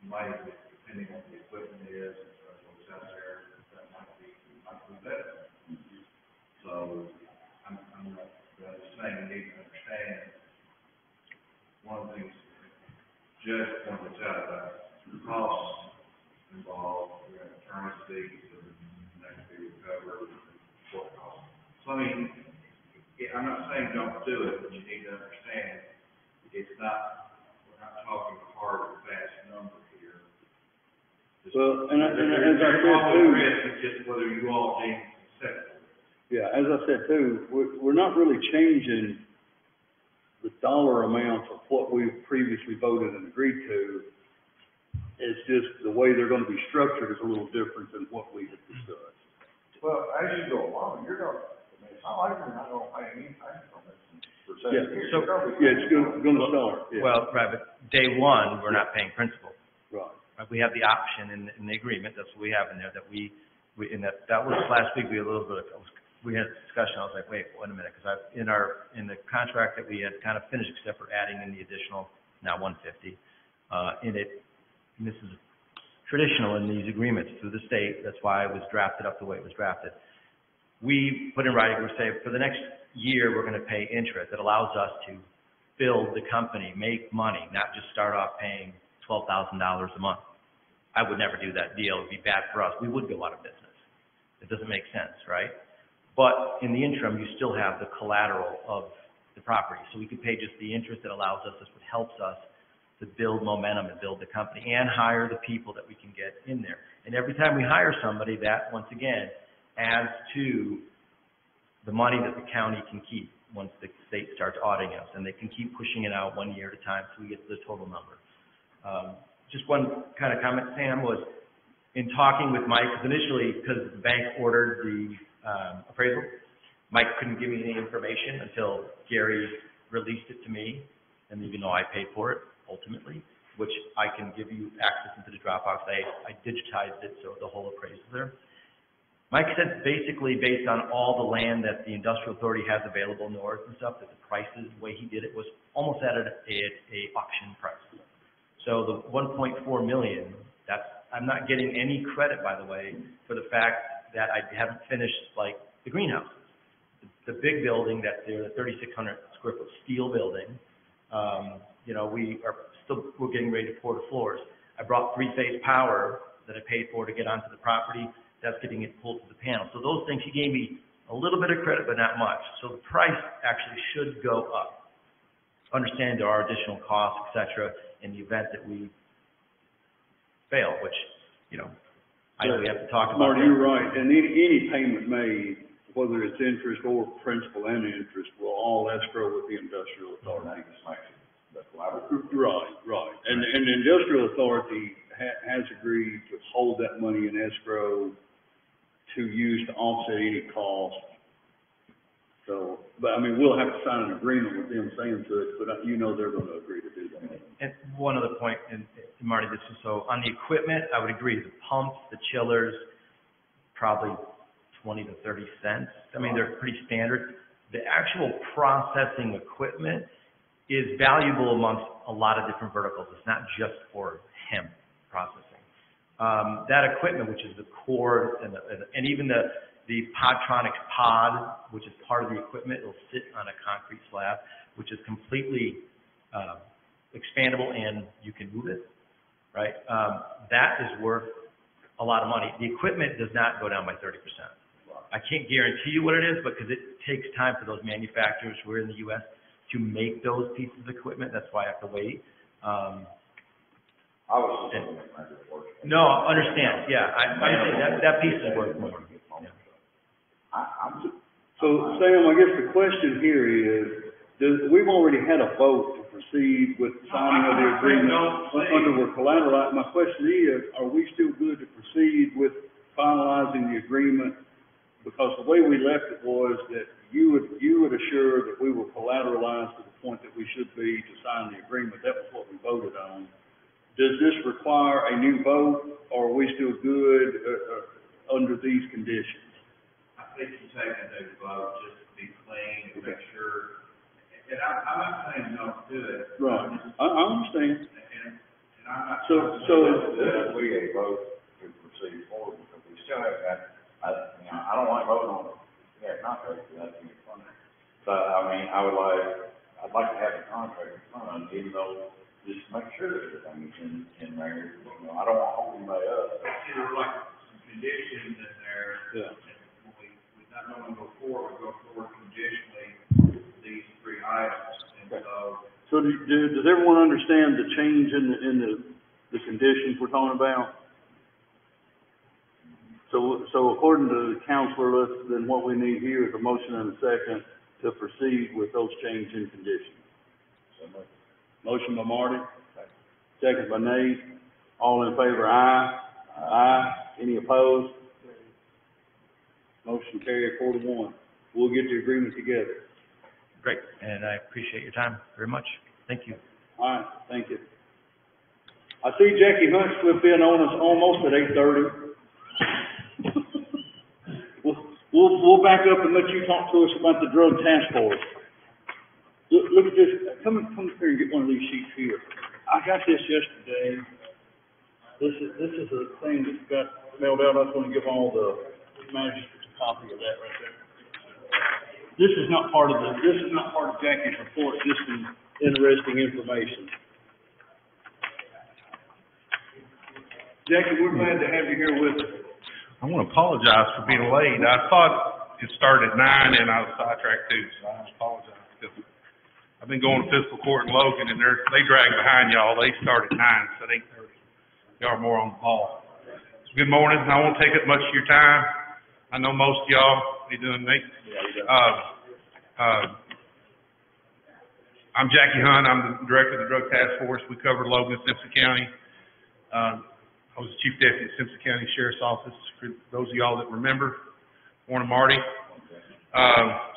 Might, depending on what the equipment is and what's out there, that might be better. So, I'm not just saying you need to understand one of the things Judge pointed out about the costs involved, we have attorney's fees that can be recovered, court costs. So, I mean, I'm not saying don't do it, but you need to understand it's not, we're not talking hard and fast number here. Well, and as I said too, it's just whether you all deem it acceptable. yeah, as I said too, we're not really changing the dollar amount of what we previously voted and agreed to. It's just the way they're going to be structured is a little different than what we had discussed. Well, as you go along, you're going to, I mean, it's not like you're not going to pay anything from this for 7 Yeah, years. so- Yeah, it's going to start, yeah. Well, right, but day one, we're not paying principal. Right. Right, we have the option in the agreement, that's what we have in there, that we and that was last week, we had a little bit of, we had a discussion, I was like, wait a minute, because in the contract that we had kind of finished, except for adding in the additional, now 150, and this is traditional in these agreements through the state, that's why it was drafted up the way it was drafted. We put in writing, we say, for the next year, we're going to pay interest that allows us to build the company, make money, not just start off paying $12,000 a month. I would never do that deal. It would be bad for us. We would go out of business. It doesn't make sense, right? But in the interim, you still have the collateral of the property. So we could pay just the interest that allows us, that's what helps us to build momentum and build the company and hire the people that we can get in there. And every time we hire somebody, that, once again, adds to the money that the county can keep once the state starts auditing us. And they can keep pushing it out 1 year at a time so we get to the total number. Just one kind of comment, Sam, was in talking with Mike, because initially, because the bank ordered the appraisal, Mike couldn't give me any information until Gary released it to me, and even though I paid for it, ultimately, which I can give you access into the Dropbox. I digitized it, so the whole appraisal there. Mike said basically based on all the land that the industrial authority has available north and stuff, that the prices, the way he did it, was almost at a auction price. So the 1.4 million, I'm not getting any credit, by the way, for the fact that I haven't finished, like, the greenhouses. The big building that's there, the 3,600 square foot steel building, we're getting ready to pour the floors. I brought 3-phase power that I paid for to get onto the property. That's getting it pulled to the panel. So those things, he gave me a little bit of credit, but not much. So the price actually should go up. Understand there are additional costs, et cetera, in the event that we fail, which, I know we have to talk about. Marty, you're right. And any payment made, whether it's interest or principal and interest, will all escrow with the industrial authority. That just makes it the collaborative. Right. And the industrial authority has agreed to hold that money in escrow to use to offset any cost. So, but I mean, we'll have to sign an agreement with them saying to it, but you know they're gonna agree to do that. And one other point, and Marty, this is so, on the equipment, I would agree, the pumps, the chillers, probably 20 to 30 cents. I mean, they're pretty standard. The actual processing equipment is valuable amongst a lot of different verticals. It's not just for hemp processing. That equipment, which is the cord and even the Podtronics pod, which is part of the equipment, will sit on a concrete slab, which is completely expandable and you can move it, right? That is worth a lot of money. The equipment does not go down by 30%. I can't guarantee you what it is, because it takes time for those manufacturers who are in the U.S. to make those pieces of equipment. That's why I have to wait. I was just looking at my report. No, I understand. Yeah, I understand that piece is worth more. So, Sam, I guess the question here is, we've already had a vote to proceed with signing of the agreement under we're collateralized. My question is, are we still good to proceed with finalizing the agreement? Because the way we left it was that you would assure that we were collateralized to the point that we should be to sign the agreement. That was what we voted on. Does this require a new vote, or are we still good under these conditions? I think you take a new vote just to be clean and make sure, and I'm not saying don't do it. Right, I understand. And I'm not. So, We a vote to proceed forward, because we still have that, I don't like voting on it. Yeah, contract, that's in front of it. But, I mean, I'd like to have the contract in front of it, even though, just make sure that everything is in there. You know, I don't want to hold anybody up. There were like some conditions in there. Yeah. And we're not going to go forward, we go forward conditionally, these three items. And so does everyone understand the change in the conditions we're talking about? So according to the counselor list, then what we need here is a motion and a second to proceed with those change in conditions. Motion by Marty, second by Nate. All in favor, aye. Aye. Any opposed? Motion carried 4-1. We'll get the agreement together. Great, and I appreciate your time very much. Thank you. All right, thank you. I see Jackie Hunt slipped in on us almost at 8:30. We'll back up and let you talk to us about the drug task force. Look at this. Come here and get one of these sheets here. I got this yesterday. This is a thing that got mailed out. I was going to give all the magistrates a copy of that right there. This is not part of Jackie's report. This is interesting information. Jackie, we're glad to have you here with us. I want to apologize for being late. I thought it started at 9 and I was sidetracked too, so I apologize. Because I've been going to fiscal court in Logan and they drag behind y'all. They start at 9 instead of 8:30. Y'all are more on the ball. So good morning. I won't take up much of your time. I know most of y'all. How you doing, Nate? I'm Jackie Hunt. I'm the director of the Drug Task Force. We cover Logan and Simpson County. I was the chief deputy at Simpson County Sheriff's Office, for those of y'all that remember. Morning, Marty.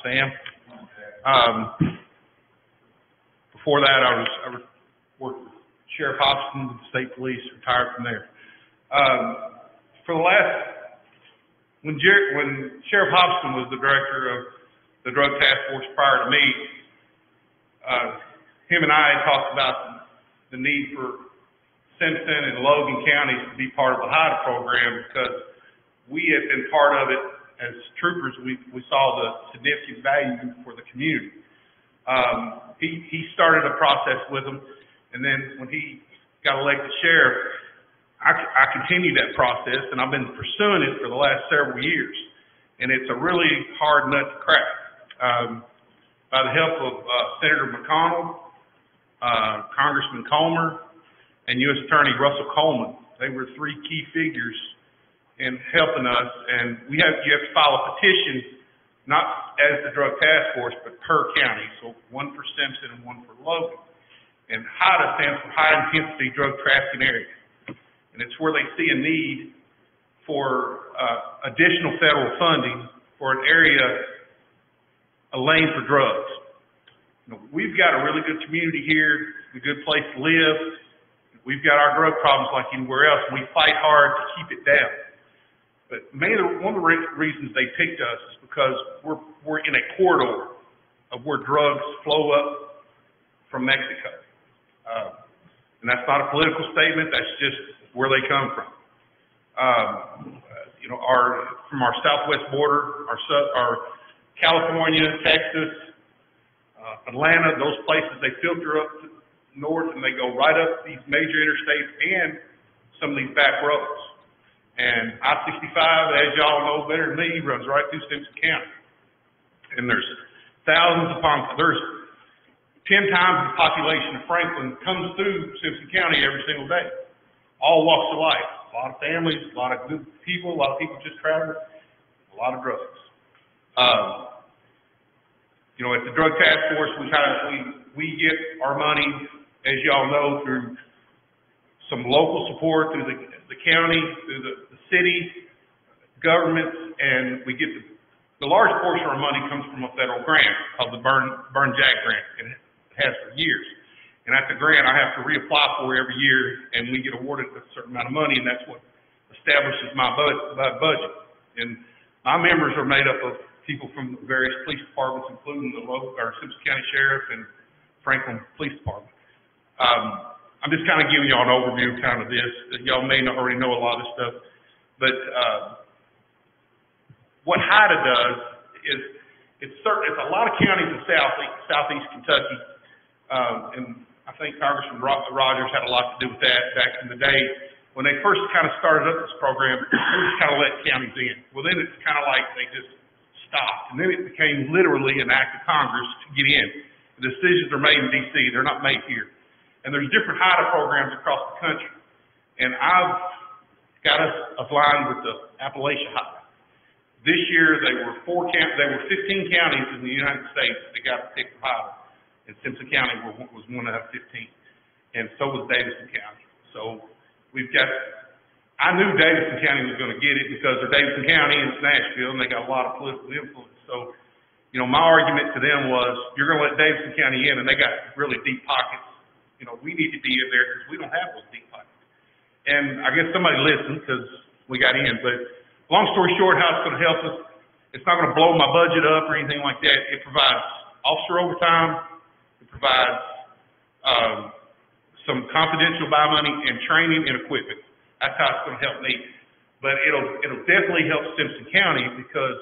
Sam. Before that, I worked with Sheriff Hobson, the state police, retired from there. When Sheriff Hobson was the director of the Drug Task Force prior to me, him and I talked about the need for Simpson and Logan counties to be part of the HIDA program, because we have been part of it as troopers. We saw the significant value for the community. He started a process with them, and then when he got elected sheriff, I continued that process, and I've been pursuing it for the last several years. And it's a really hard nut to crack. By the help of Senator McConnell, Congressman Comer, and U.S. Attorney Russell Coleman. They were three key figures in helping us, and you have to file a petition not as the drug task force, but per county, so one for Simpson and one for Logan. And HIDA stands for High Intensity Drug Trafficking Area. And it's where they see a need for additional federal funding for an area, a lane for drugs. You know, we've got a really good community here, a good place to live. We've got our drug problems like anywhere else, and we fight hard to keep it down. But mainly, one of the reasons they picked us is because we're in a corridor of where drugs flow up from Mexico. And that's not a political statement, that's just where they come from. You know, from our southwest border, our California, Texas, Atlanta, those places, they filter up north and they go right up these major interstates and some of these back roads. And I-65, as y'all know better than me, runs right through Simpson County. And there's there's 10 times the population of Franklin comes through Simpson County every single day. All walks of life. A lot of families, a lot of good people, a lot of people just traveling, a lot of drugs. You know, at the Drug Task Force, we get our money, as y'all know, through some local support, through the county, through the city, governments, and we get the large portion of our money comes from a federal grant called the Burn Jack Grant, and it has for years. And that's a grant I have to reapply for every year, and we get awarded a certain amount of money, and that's what establishes my budget. And my members are made up of people from various police departments, including the Simpson County Sheriff and Franklin Police Department. I'm just kind of giving y'all an overview of kind of this. Y'all may not already know a lot of this stuff, but what HIDA does is it's a lot of counties in southeast Kentucky, and I think Congressman Rogers had a lot to do with that back in the day. When they first kind of started up this program, they just kind of let counties in. Well, then it's kind of like they just stopped, and then it became literally an act of Congress to get in. The decisions are made in D.C., they're not made here. And there's different HIDA programs across the country. And I've got us aligned with the Appalachia HIDA. This year, there were 15 counties in the United States that got to pick for HIDA. And Simpson County was one out of 15. And so was Davidson County. So I knew Davidson County was going to get it because they're Davidson County and it's Nashville and they got a lot of political influence. So, you know, my argument to them was, you're going to let Davidson County in and they got really deep pockets. You know, we need to be in there because we don't have those deep pockets. And I guess somebody listened because we got in. But long story short, how it's going to help us, it's not going to blow my budget up or anything like that. It provides officer overtime. It provides some confidential buy money and training and equipment. That's how it's going to help me. But it'll definitely help Simpson County because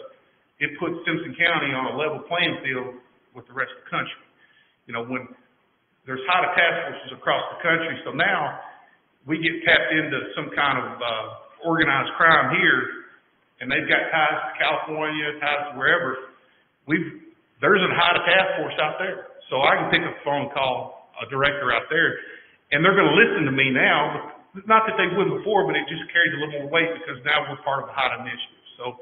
it puts Simpson County on a level playing field with the rest of the country. You know, when there's HIDA task forces across the country, so now we get tapped into some kind of organized crime here, and they've got ties to California, ties to wherever. There's a HIDA task force out there. So I can pick up a phone, call a director out there, and they're going to listen to me now. Not that they wouldn't before, but it just carries a little more weight because now we're part of the HIDA initiative. So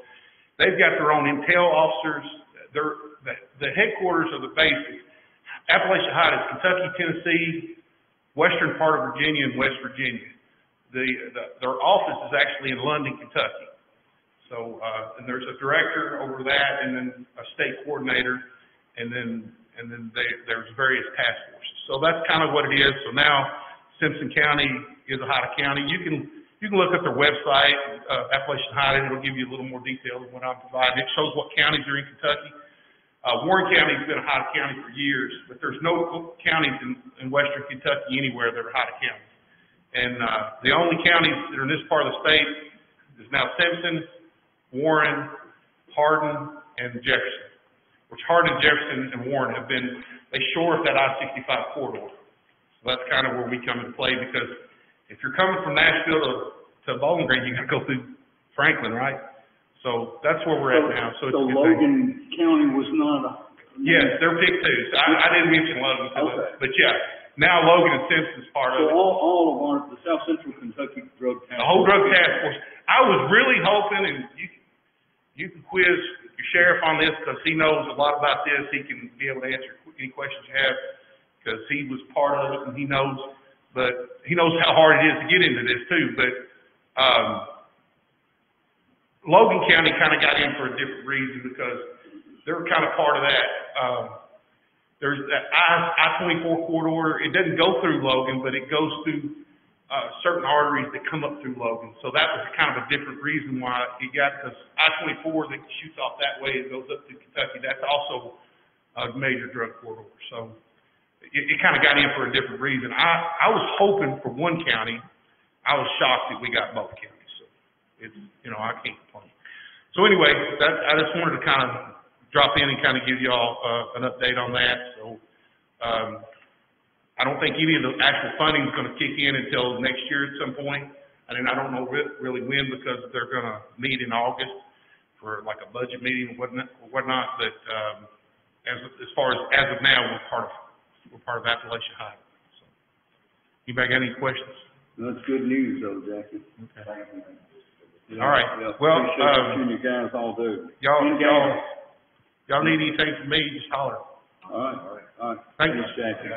they've got their own intel officers. The headquarters of the base, Appalachia HIDA, is Kentucky, Tennessee, western part of Virginia, and West Virginia. Their office is actually in London, Kentucky. So, and there's a director over that, and then a state coordinator, and then there's various task forces. So that's kind of what it is. So now Simpson County is a HIDA county. You can look at their website, Appalachian HIDA, it'll give you a little more detail than what I'm providing. It shows what counties are in Kentucky. Warren County's been a HIDA county for years, but there's no counties in western Kentucky anywhere that are HIDA counties. And the only counties that are in this part of the state is now Simpson, Warren, Hardin, and Jefferson. Which Hardin, Jefferson, and Warren they shore up that I-65 corridor. So that's kind of where we come into play because if you're coming from Nashville to Bowling Green, you got to go through Franklin, right? So that's where we're at now. So Logan County was not Yes, they're picked too. So I didn't mention Logan, but yeah, now Logan and Simpson's part of it. So all of the South Central Kentucky Drug Task Force. The whole Drug Task Force. I was really hoping, and you can quiz your sheriff on this, because he knows a lot about this. He can be able to answer any questions you have, because he was part of it, and he knows how hard it is to get into this too. But Logan County kind of got in for a different reason, because they're kind of part of that. There's that I-24 corridor. It doesn't go through Logan, but it goes through certain arteries that come up through Logan. So that was kind of a different reason why he got, because I-24 that shoots off that way and goes up to Kentucky, that's also a major drug corridor. So it kind of got in for a different reason. I was hoping for one county. I was shocked that we got both counties. So it's, I can't complain. So anyway, I just wanted to kind of drop in and kind of give y'all an update on that. So I don't think any of the actual funding is going to kick in until next year at some point. I mean, I don't know really when, because they're going to meet in August for like a budget meeting or whatnot. But as far as of now, we're part of Appalachian High. So, anybody got any questions? That's good news, though, Jackie. Okay. Thank you. Yeah, All right. Yeah, Well, appreciate you guys all do. Y'all need anything from me, just holler. All right. Thank you. Thanks, Jackie.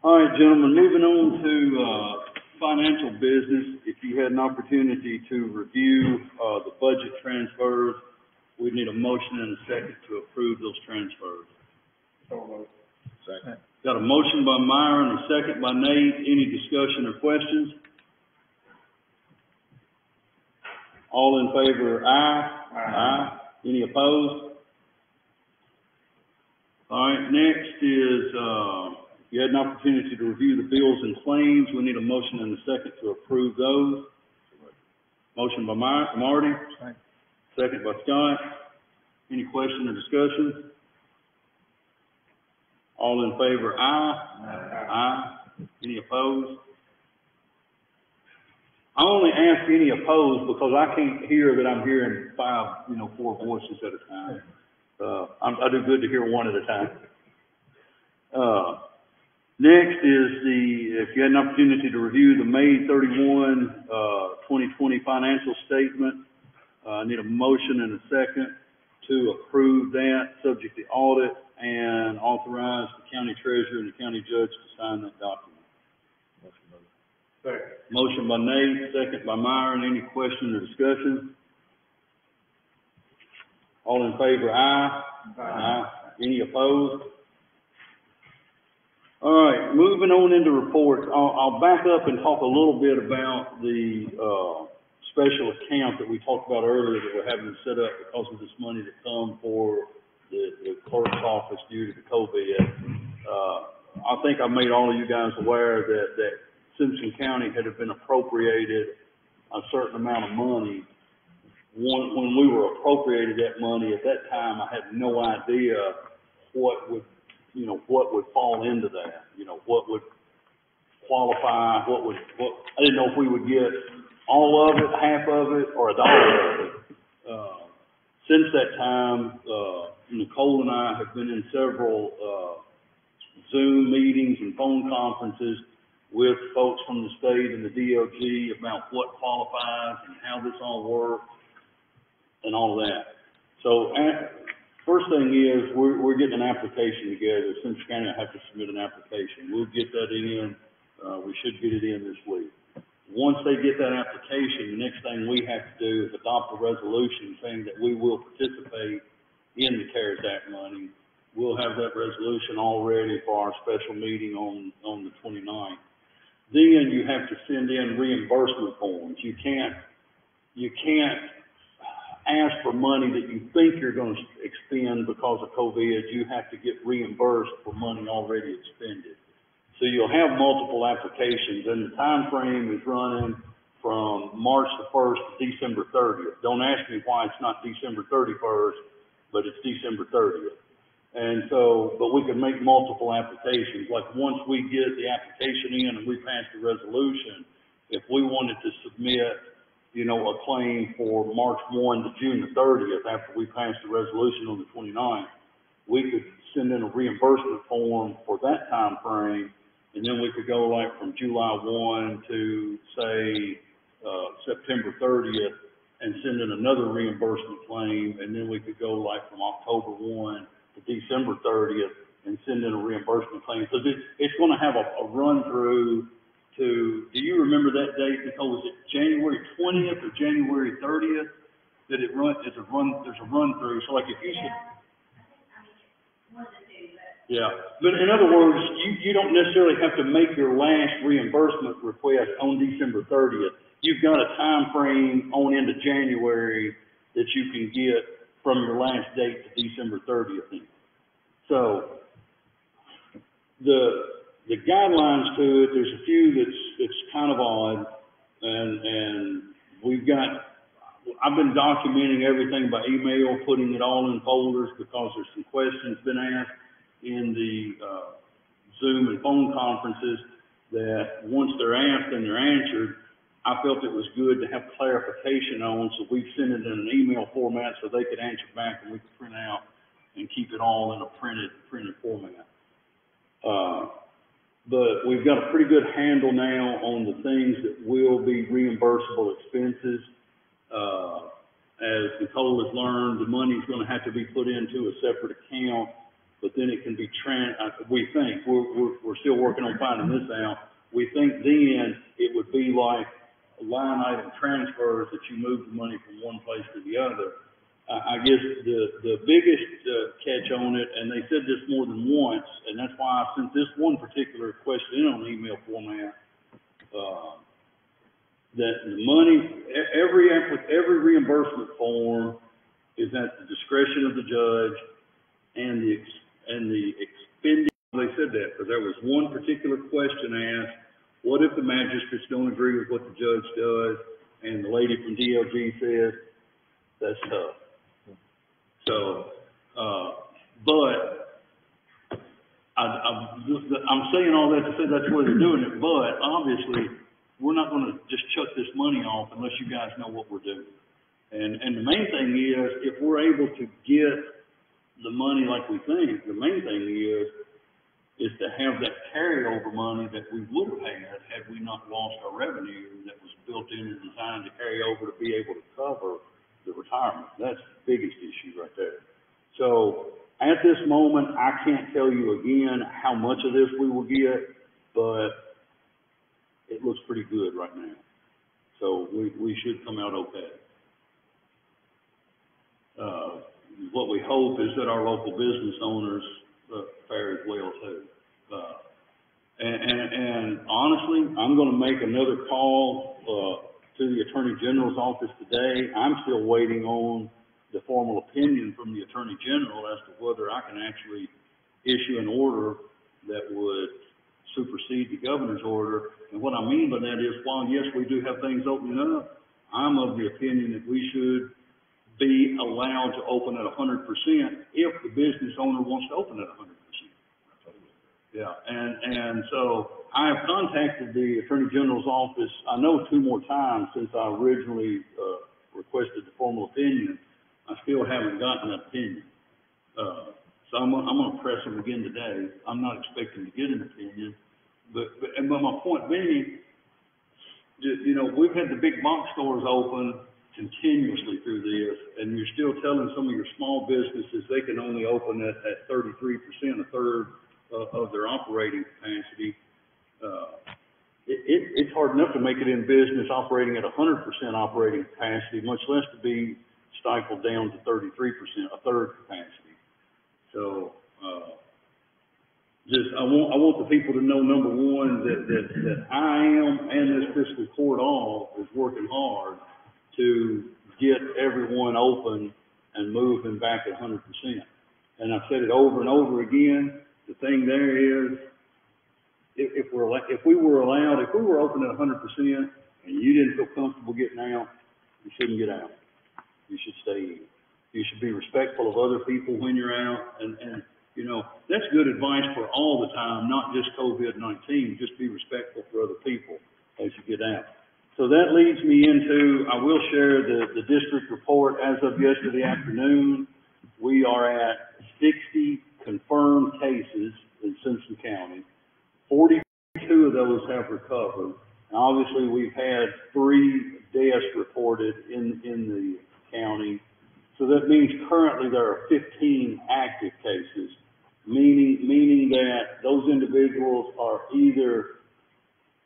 All right, gentlemen, moving on to financial business. If you had an opportunity to review the budget transfers, we need a motion and a second to approve those transfers. Second. Got a motion by Meyer and a second by Nate. Any discussion or questions? All in favor, aye? Aye. Any opposed? All right, next is, you had an opportunity to review the bills and claims. We need a motion and a second to approve those. Motion by Marty. Second by Scott. Any question or discussion? All in favor, aye? Aye. Any opposed? I only ask any opposed because I can't hear that I'm hearing four voices at a time. I do good to hear one at a time. Next is if you had an opportunity to review the May 31, 2020 financial statement, I need a motion and a second to approve that, subject to audit, and authorize the county treasurer and the county judge to sign that document. Second. Motion by Nate, second by Meyer. Any question or discussion? All in favor, aye? Aye. Any opposed? All right, moving on into reports. I'll back up and talk a little bit about the special account that we talked about earlier that we're having to set up because of this money that come for the clerk's office due to the COVID. I think I made all of you guys aware that Simpson County had been appropriated a certain amount of money. When we were appropriated that money at that time, I had no idea what would fall into that. What would qualify, I didn't know if we would get all of it, half of it, or $1 of it. Since that time, Nicole and I have been in several Zoom meetings and phone conferences with folks from the state and the DOG about what qualifies and how this all works and all of that. So first thing is we're getting an application together. Simpson County will have to submit an application. We'll get that in. We should get it in this week. Once they get that application, the next thing we have to do is adopt a resolution saying that we will participate in the CARES Act money. We'll have that resolution all ready for our special meeting on the 29th. Then you have to send in reimbursement forms. You can't ask for money that you think you're going to expend because of COVID. You have to get reimbursed for money already expended. So you'll have multiple applications, and the time frame is running from March the 1st to December 30th. Don't ask me why it's not December 31st, but it's December 30th. And so, but we can make multiple applications. Like once we get the application in and we pass the resolution, if we wanted to submit, a claim for March 1 to June the 30th after we pass the resolution on the 29th, we could send in a reimbursement form for that time frame, and then we could go like from July 1 to say September 30th and send in another reimbursement claim, and then we could go like from October 1 to December 30th and send in a reimbursement claim. So it's gonna have a run through to, do you remember that date, Nicole? Was it January 20th or January 30th that it run, there's a run through? So like if you should, yeah, but in other words, you don't necessarily have to make your last reimbursement request on December 30th. You've got a time frame on into January that you can get from your last date to December 30th. So the guidelines to it, there's a few that's kind of odd, and I've been documenting everything by email, putting it all in folders because there's some questions been asked in the Zoom and phone conferences that once they're asked and they're answered, I felt it was good to have clarification on, so we've sent it in an email format so they could answer back and we could print out and keep it all in a printed format. But we've got a pretty good handle now on the things that will be reimbursable expenses. As Nicole has learned, the money's going to have to be put into a separate account, but then it can be we think, we're still working on finding this out. We think then it would be like line item transfers that you move the money from one place to the other. I guess the biggest catch on it, and they said this more than once, and that's why I sent this one particular question in on email format, that the money, every reimbursement form is at the discretion of the judge, and the expending. They said that because there was one particular question asked: what if the magistrates don't agree with what the judge does? And the lady from DLG said, "That's tough." So, but I'm saying all that to say that's where they're doing it. But obviously, we're not going to just chuck this money off unless you guys know what we're doing. And the main thing is, if we're able to get the money like we think, the main thing is to have that carryover money that we would have had we not lost our revenue that was built in and designed to carry over to be able to cover the retirement. That's the biggest issue right there. So at this moment, I can't tell you again how much of this we will get, but it looks pretty good right now. So we should come out okay. What we hope is that our local business owners fare as well too. And honestly, I'm going to make another call to the Attorney General's office today. I'm still waiting on the formal opinion from the Attorney General as to whether I can actually issue an order that would supersede the governor's order. And what I mean by that is, while yes, we do have things opening up, I'm of the opinion that we should be allowed to open at 100% if the business owner wants to open at 100%. Yeah, and so I have contacted the Attorney General's office, I know 2 more times since I originally requested the formal opinion. I still haven't gotten that opinion. So I'm going to press them again today. I'm not expecting to get an opinion, but my point being, you know, we've had the big box stores open continuously through this, and you're still telling some of your small businesses they can only open at 33%, a third of their operating capacity. It's hard enough to make it in business operating at 100% operating capacity, much less to be stifled down to 33%, a third capacity. So, I want the people to know, number one, that I am, and this fiscal court all is working hard to get everyone open and moving back at 100%. And I've said it over and over again. The thing there is, if we were open at 100% and you didn't feel comfortable getting out, you shouldn't get out. You should stay in. You should be respectful of other people when you're out, and you know, that's good advice for all the time, not just COVID-19. Just be respectful for other people as you get out. So that leads me into, I will share the district report. As of yesterday afternoon, we are at 60 confirmed cases in Simpson County. 42 of those have recovered. And obviously, we've had 3 deaths reported in the county. So that means currently there are 15 active cases, meaning that those individuals are either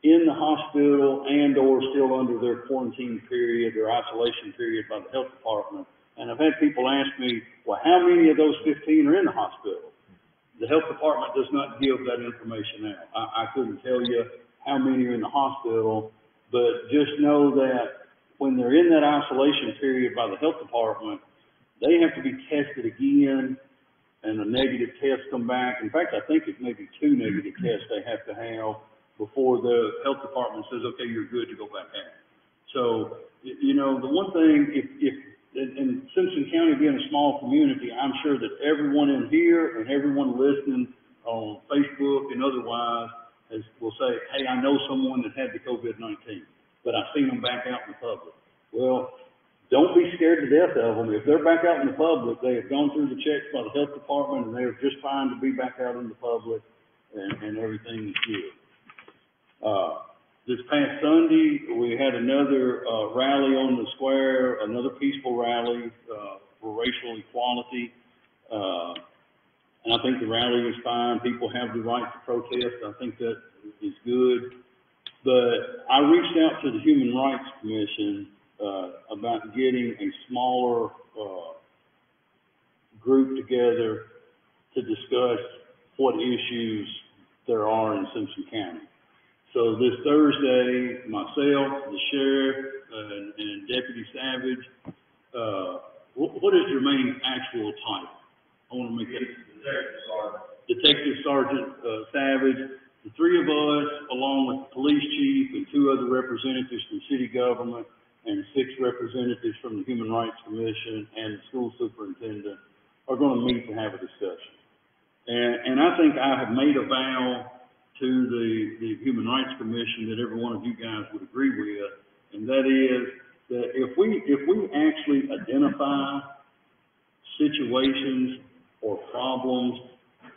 in the hospital and or still under their quarantine period or isolation period by the health department. And I've had people ask me, well, how many of those 15 are in the hospital? The health department does not give that information out. I couldn't tell you how many are in the hospital, but just know that when they're in that isolation period by the health department, they have to be tested again and a negative test come back. In fact, I think it may be 2 negative tests they have to have before the health department says, okay, you're good to go back out. So, you know, the one thing, if in Simpson County being a small community, I'm sure that everyone in here and everyone listening on Facebook and otherwise will say, hey, I know someone that had the COVID-19, but I've seen them back out in the public. Well, don't be scared to death of them. If they're back out in the public, they have gone through the checks by the health department and they're just fine to be back out in the public and everything is good. This past Sunday, we had another rally on the square, another peaceful rally for racial equality. And I think the rally was fine. People have the right to protest. I think that is good. But I reached out to the Human Rights Commission about getting a smaller group together to discuss what issues there are in Simpson County. So this Thursday, myself, the sheriff, and Deputy Savage, what is your main actual title? I want to make that. Detective Sergeant Savage. The three of us, along with the police chief and 2 other representatives from city government and 6 representatives from the Human Rights Commission and the school superintendent, are going to meet to have a discussion. And I think I have made a vow to the Human Rights Commission that every one of you guys would agree with, and that is that if we actually identify situations or problems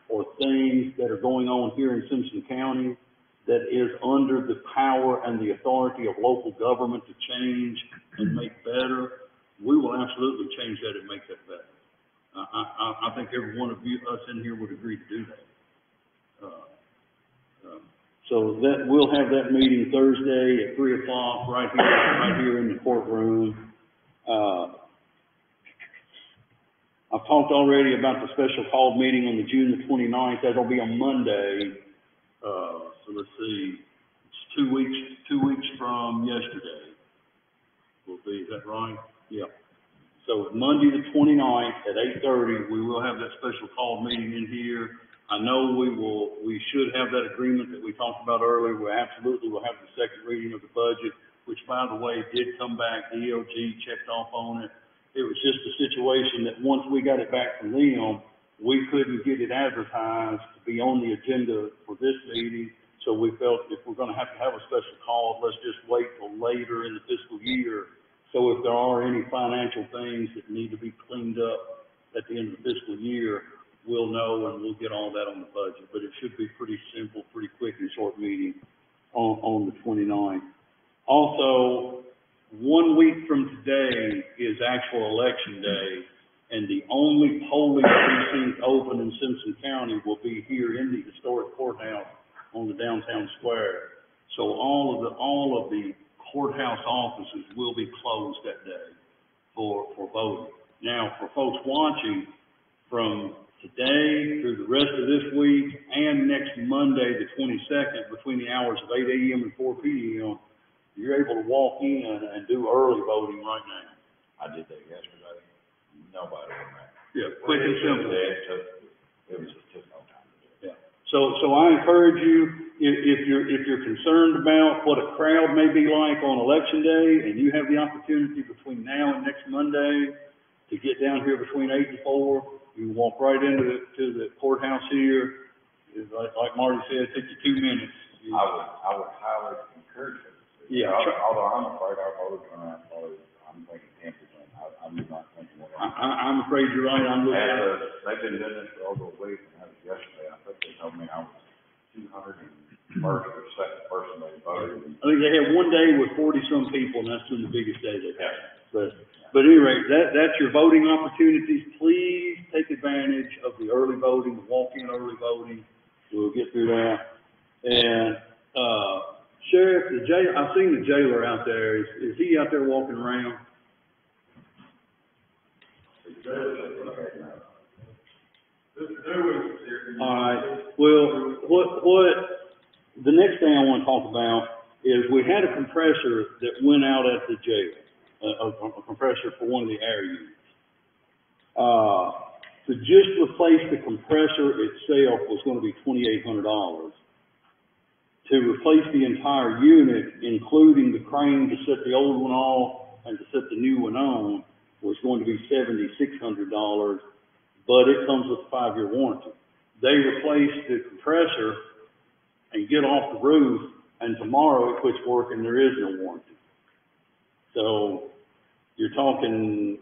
or things that are going on here in Simpson County that is under the power and the authority of local government to change and make better, we will absolutely change that and make that better. I think every one of us in here would agree to do that. So that we'll have that meeting Thursday at 3 o'clock right here in the courtroom. I've talked already about the special call meeting on the June the 29th. That'll be on Monday. So let's see, it's 2 weeks from yesterday. Will be, is that right? Yeah. So Monday the 29th at 8:30, we will have that special call meeting in here. I know we should have that agreement that we talked about earlier. We absolutely will have the second reading of the budget, which, by the way, did come back. The EOG checked off on it. It was just a situation that once we got it back from them, we couldn't get it advertised to be on the agenda for this meeting. So we felt if we're going to have a special call, let's just wait till later in the fiscal year. So if there are any financial things that need to be cleaned up at the end of the fiscal year, we'll know and we'll get all that on the budget. But it should be pretty simple, pretty quick and short meeting on the 29th. Also, 1 week from today is actual election day, and the only polling precinct open in Simpson County will be here in the historic courthouse on the downtown square. So all of the courthouse offices will be closed that day for voting. Now, for folks watching, from today through the rest of this week and next Monday, the 22nd, between the hours of 8 a.m. and 4 p.m., you're able to walk in and do early voting right now. I did that yesterday. Nobody on that. Yeah, quick and simple. It was just no time to do it. Yeah. So I encourage you, if you're concerned about what a crowd may be like on election day, and you have the opportunity between now and next Monday to get down here between 8 and 4, you walk right into the courthouse here. It's like Marty said, it takes you 2 minutes. I would highly encourage it. Yeah. Although I'm afraid our voters are not, I'm thinking 10%. I'm not thinking what I'm afraid you're right. they've been doing this for over a week, and that was yesterday. I think they told me I was 201st or second person they voted. I think they had one day with 40-some people, and that's been the biggest day they've had. But at any rate, that's your voting opportunities. Please take advantage of the early voting, the walk-in early voting. We'll get through that. And, Sheriff, I've seen the jailer out there. Is he out there walking around? All right. Well, the next thing I want to talk about is we had a compressor that went out at the jail, a compressor for one of the air units. To just replace the compressor itself was going to be $2,800. To replace the entire unit, including the crane to set the old one off and to set the new one on, was going to be $7,600, but it comes with a 5-year warranty. They replace the compressor and get off the roof, and tomorrow it quits working, there is no warranty. So you're talking,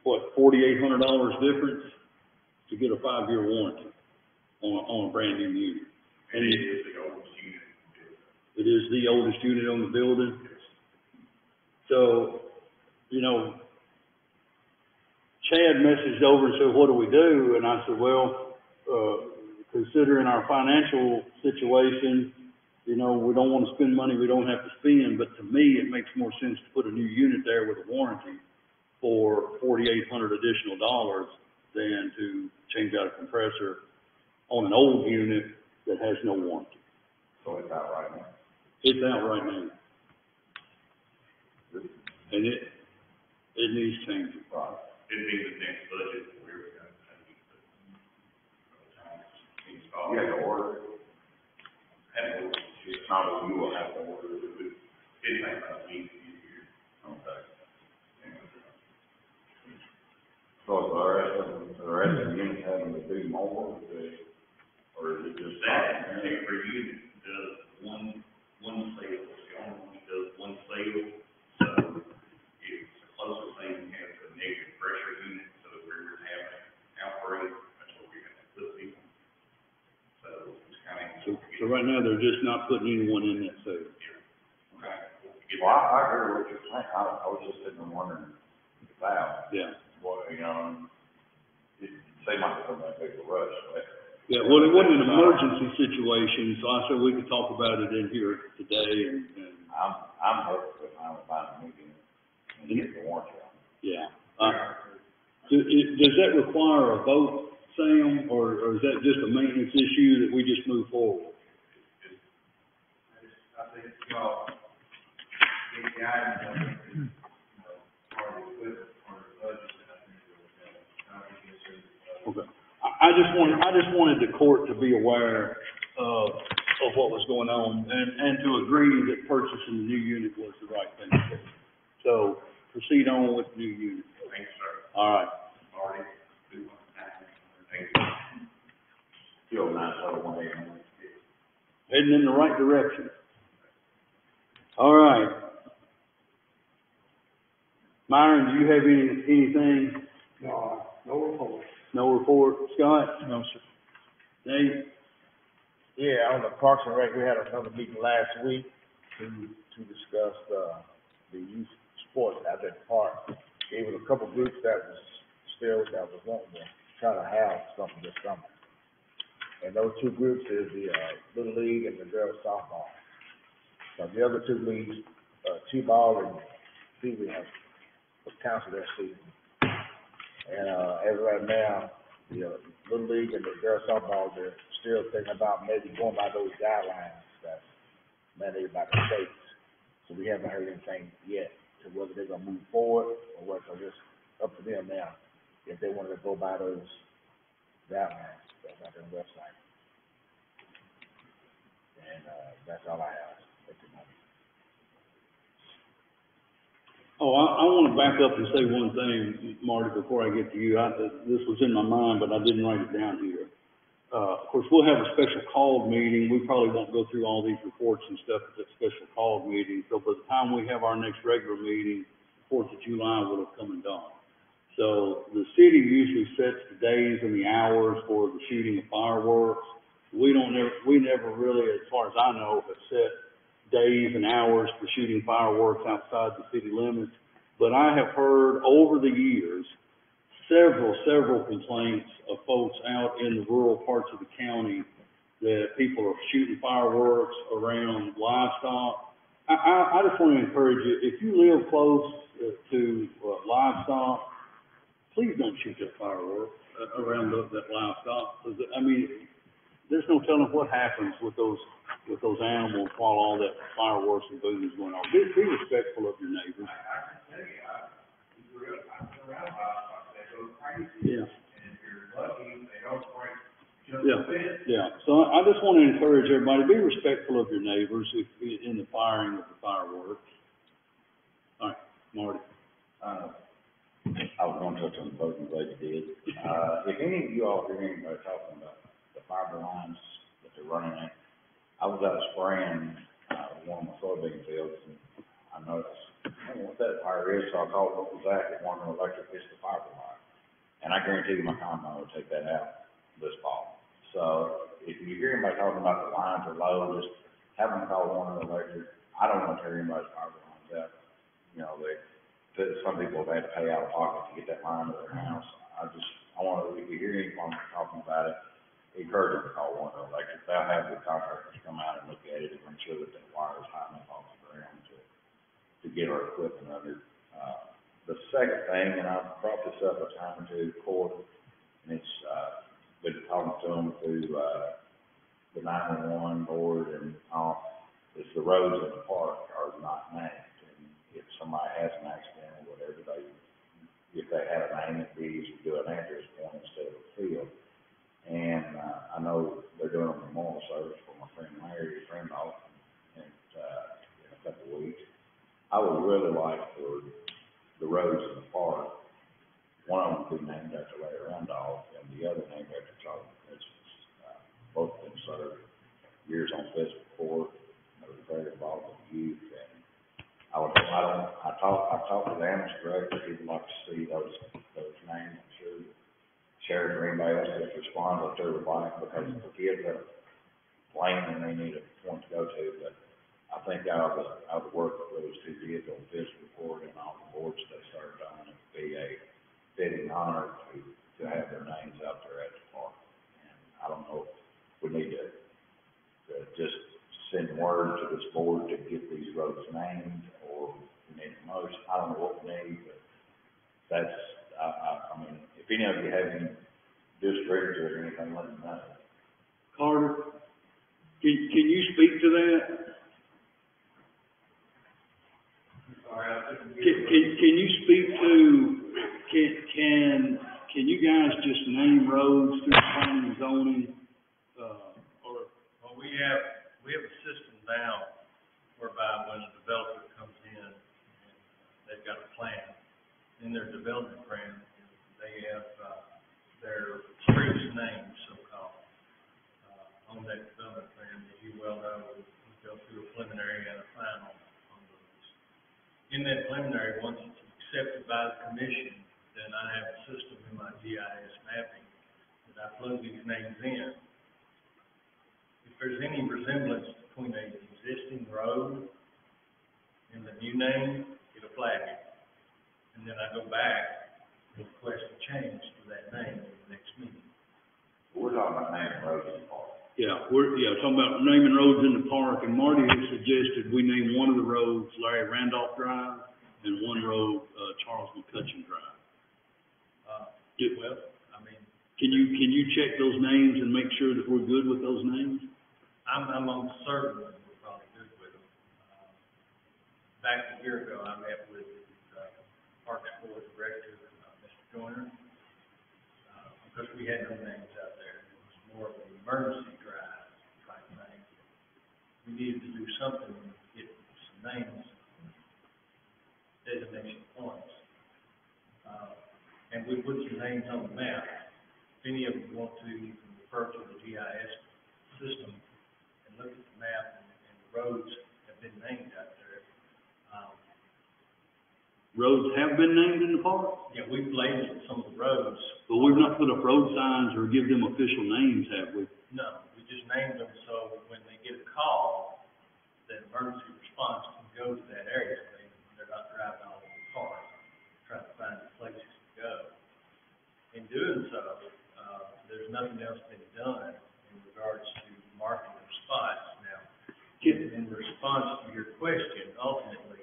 what, $4,800 difference to get a 5-year warranty on a brand new unit. And it is the oldest unit. It is the oldest unit on the building. So, you know, Chad messaged over and said, what do we do? And I said, well, considering our financial situation, you know, we don't want to spend money we don't have to spend, but to me, it makes more sense to put a new unit there with a warranty for $4,800 additional dollars than to change out a compressor on an old unit that has no warranty. So it's out right now. It's out right now. And it needs changing. Right. It'd be the next budget where we're going to change it. You have to order it. And It's not that you will have to order it. it may not be here. Okay. So is the rest of the unit having to do more, or is it just? That particular unit does one sale, it's the only one that does one sale, so it's the closest thing we have to a negative pressure unit, so if we were to have an outbreak, that's what we have to put people. So it's kind of. So right now, they're just not putting anyone in that sale. Okay. Well, I heard what you're saying. I was just sitting there wondering about. Yeah. What, you know, it seemed like it was a big rush, but. Yeah, well, it wasn't an emergency situation, so I said we could talk about it in here today and I'm hoping to find a meeting and get the warranty on it. yeah. Does that require a vote, Sam, or is that just a maintenance issue that we just move forward? I think y'all, the items, part of the equipment, part of the budget, I think it's, Okay. I just wanted the court to be aware of what was going on and to agree that purchasing the new unit was the right thing to do. So proceed on with the new unit. Thanks, sir. All right. Already do one. Thank you. Still not so one day. Heading in the right direction. All right. Myron, do you have anything? No report. No report. Scott? No, sir. Dave? Yeah, on the Parks and Rec, we had another meeting last week to discuss, the youth sports out at the park. Gave it a couple groups that was wanting to try to have something this summer. And those two groups is the, Little League and the girls softball. So the other two leagues, T-ball and Pee-wee have canceled their season. And, as of right now, the Little League and the girls softball, they're still thinking about maybe going by those guidelines that's mandated by the states. So we haven't heard anything yet to whether they're gonna move forward or what, so it's up to them now if they wanted to go by those guidelines that's on their website. And, that's all I have at the moment. Oh, I want to back up and say one thing, Marty, before I get to you. This was in my mind, but I didn't write it down here. Of course, we'll have a special called meeting. We probably won't go through all these reports and stuff at that special called meeting. So by the time we have our next regular meeting, 4th of July will have come and gone. So the city usually sets the days and the hours for the shooting of fireworks. We never really, as far as I know, have set days and hours for shooting fireworks outside the city limits. But I have heard over the years several complaints of folks out in the rural parts of the county that people are shooting fireworks around livestock. I just want to encourage you, if you live close to livestock, please don't shoot that fireworks around that livestock. 'Cause, I mean, there's no telling what happens with those animals while all that fireworks and boom is going on. Be respectful of your neighbors. I can tell you, I'm around livestock, they go crazy. Yeah. And if you're lucky, they don't break just Yeah. a bit. Yeah, so I just want to encourage everybody, be respectful of your neighbors in the firing of the fireworks. All right, Marty. I was going to touch on the boat, and glad you did. If any of you all hear anybody talking about the fiber lines that they're running in, I was out spraying, one of my soybean fields, and I noticed, I don't know what that fire is, so I called local Zach at Warner Electric, it's the fiber line. And I guarantee you my combine will take that out this fall. So if you hear anybody talking about the lines are low, just have them call Warner Electric. I don't want to tear anybody's fiber lines out. You know, some people have had to pay out of pocket to get that line to their house. I want to, if you hear anyone talking about it, encourage them to call Warner Electric. They'll have the contractors come out and look at it and make sure that the wire is high enough off the ground to get our equipment under. The second thing, and I've brought this up a time or two to court, and it's, been talking to them through, the 911 board and all, is the roads in the park are not named. And if somebody has an accident or whatever, if they had a name, it'd be easy to do an address point instead of a field. And, I know they're doing a memorial service for my friend Larry Randolph in a couple of weeks. I would really like for the roads in the park, one of them to be named after Larry Randolph and the other named after Charlie Christmas. Both of them served years on fiscal court. They were very involved in youth, and I talked to the Amherst director. He'd like to see those names. I'm sure Sheriff or anybody else that responds up there would like, because the kids have a lane and they need a point to go to. But I think out of the work that those two did on fiscal court and all the boards they served on, it'd be a fitting honor to have their names out there at the park. And I don't know if we need to just send word to this board to get these roads named, or we need a motion. I don't know what we need, but that's, I mean, if any of you have any districts or anything, let me know. Carter, can you speak to that? Can you speak to, can you guys just name roads through planning and zoning, Well, we have a system now whereby when a developer comes in and they've got a plan, in their development plan, they have, their streets names, so-called, on that development plan. As you well know, we go through a preliminary and a final on those. In that preliminary, once it's accepted by the commission, then I have a system in my GIS mapping that I plug these names in. If there's any resemblance between an existing road and the new name, it'll flag it. And then I go back and request a change to that name in the next meeting. We're talking about naming roads in the park. Yeah, we're talking about naming roads in the park, and Marty has suggested we name one of the roads Larry Randolph Drive and one road, Charles McCutcheon Drive. Well, I mean, Can you check those names and make sure that we're good with those names? I'm almost certain that we're probably good with them. Back a year ago, I met with Parks Board Director, Mr. Joyner, because we had no names out there. It was more of an emergency drive type thing. We needed to do something to get some names, designation points. And we put some names on the map. If any of you want to, you can refer to the GIS system and look at the map, and the roads have been named out there. Roads have been named in the park, Yeah, we've labeled some of the roads. but we've not put up road signs or give them official names, have we? No, we just named them so when they get a call, that emergency response to your question, ultimately,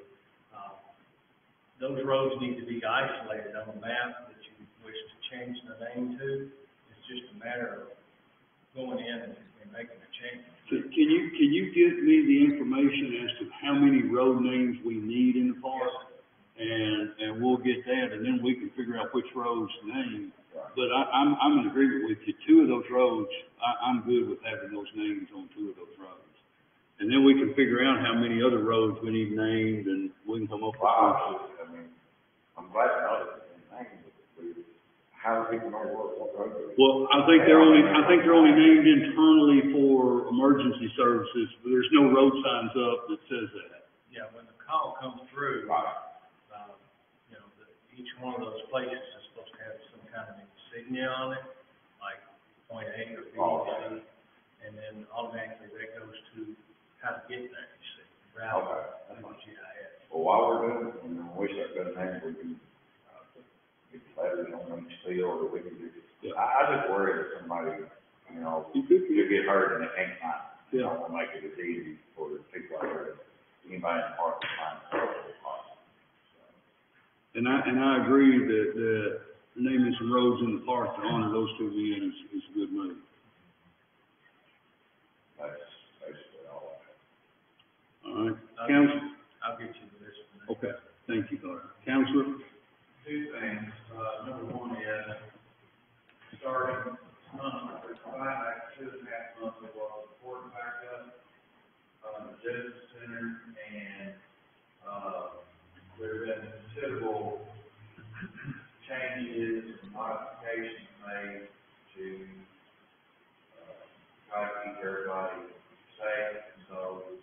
those roads need to be isolated on a map that you wish to change the name to. It's just a matter of going in and making a change. So can you give me the information as to how many road names we need in the park? And we'll get that, and then we can figure out which roads to name. But I'm in agreement with you. Two of those roads, I'm good with having those names on two of those roads. And then we can figure out how many other roads we need named, and we can come up with. Wow, I mean, I'm glad to know that it's named. How do people know what road it is? Well, I think they're only named internally for emergency services, but there's no road signs up that says that. Yeah, when the call comes through, you know, each one of those places is supposed to have some kind of insignia on it, like point A or B or C, and then automatically that goes to how to get there, you see, rather than GIS. Well, while we're doing it, and I wish I could have named, we can, get letters on them still, or we can do, I just worry that somebody, you know, you get hurt and they can't find it. You know, we'll make it as easy for the people out there, anybody in the park to find it as possible. And I agree that naming some roads in the park to honor those two men is a good move. That's basically all I have. All right, Council. I'll get you the list. Okay, thank you, Carter. Counselor? Two things. Number one is, starting, like 2.5 months ago, the court back up, the justice center, and, there have been considerable changes and modifications made to, try to keep everybody safe. So,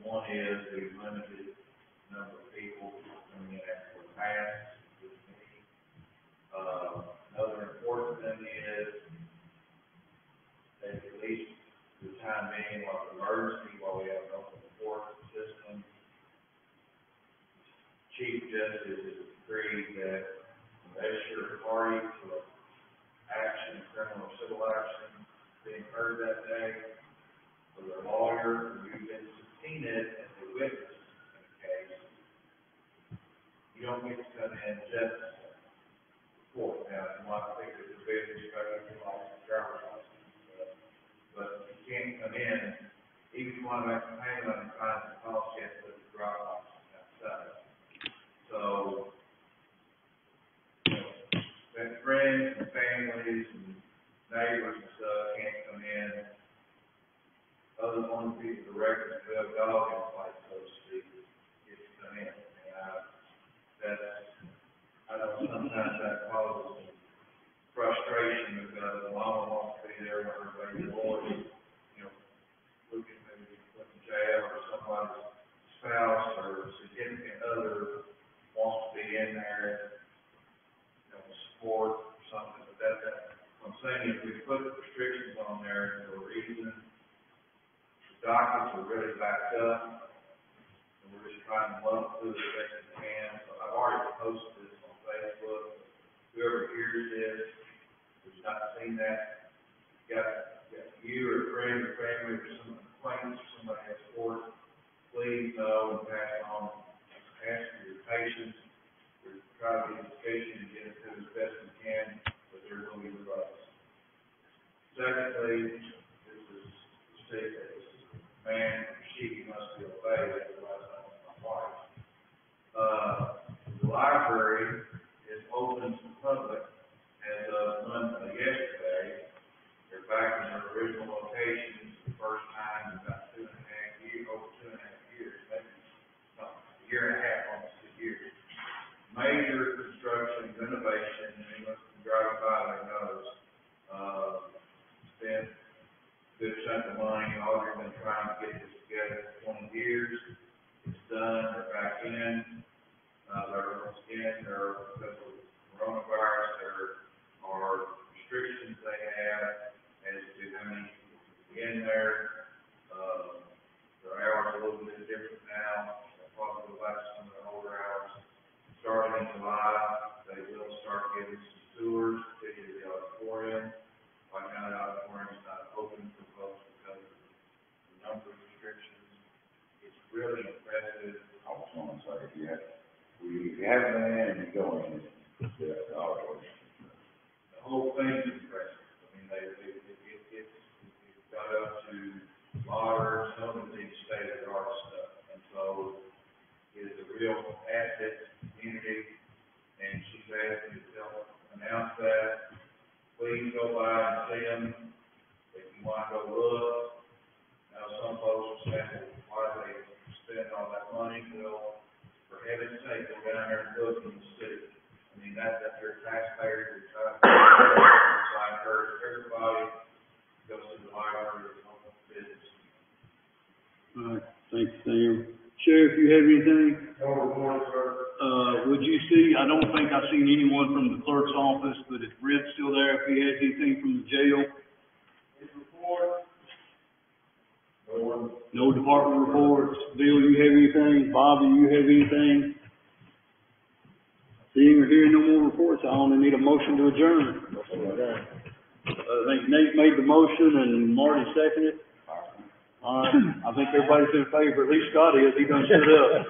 one is the limited number of people coming in after the mask. Another important thing is that at least for the time being, while the emergency, while we have an open court system, Chief Justice has agreed that unless you're a party to action, criminal or civil action being heard that day, for the lawyer, you've been subpoenaed as a witness in the case, you don't get to come in justice court. Now, you might think there's a big discrepancy like the driver's license, but you can't come in, even if you want to make a payment and find the policy, you have to put the driver's license outside. So, that friends and families and neighbors and stuff can't come in. Other than one people directly to have a dog in the fight, so to speak, get to come in. And I know sometimes that causes frustration because the mama wants to be there when her baby boy is, you know, looking maybe put in jail, or somebody's spouse or significant other wants to be in there, you know, support or something. But that what I'm saying is we put restrictions on there for a reason. The dockets are really backed up, and we're just trying to lump through the best we can. So I've already posted this on Facebook. Whoever hears this, who's not seen that, got you or a friend or family or some acquaintance or somebody has support, please know and pass on. Ask for your patience. We're trying to be patient and get it to as best we can, but there will be delays. Secondly, this is stated that this is a man or she must be obeyed, otherwise known as my wife. The library is open to the public as of Monday, yesterday. They're back in their original locations for the first time in about 2.5 years, over 2.5 years, maybe a year and a half, almost 2 years. Major construction, renovation, anyone who's driving by there knows, spent a good chunk of money. Audrey's been trying to get this together for 20 years. It's done, they're back in. Once again, because of coronavirus, there are restrictions they have as to how many people can be in there. Their hours are a little bit different now. They'll probably go back to some of their older hours. Starting in July, they will start giving some tours, particularly the auditorium. Right now, the auditorium is not open for folks because of the number of restrictions. It's really say, if you haven't been in, you go in, it's always. The whole thing's impressive. I mean, it's got up to modern, some of these state-of-the-art stuff. And so it's a real asset to the community, and she's asked me to announce that. Please go by and see them. If you want to go look, now some folks will say, why do they spend all that money? Well, for heaven's sake, go down there and look and see. I mean, that's their taxpayers, they're trying to, so I encourage everybody to go to the library and local business. All right, thank you, Sam. Sheriff, you have anything? No report, sir. Would you see, I don't think I've seen anyone from the clerk's office, but if Rick's still there, if he has anything from the jail? His report? No one. No department reports. Bill, you have anything? Bobby, you have anything? Seeing or hearing no more reports, I only need a motion to adjourn. I think Nate made the motion and Marty seconded. All right, I think everybody's in favor, at least Scott is, he done stood up.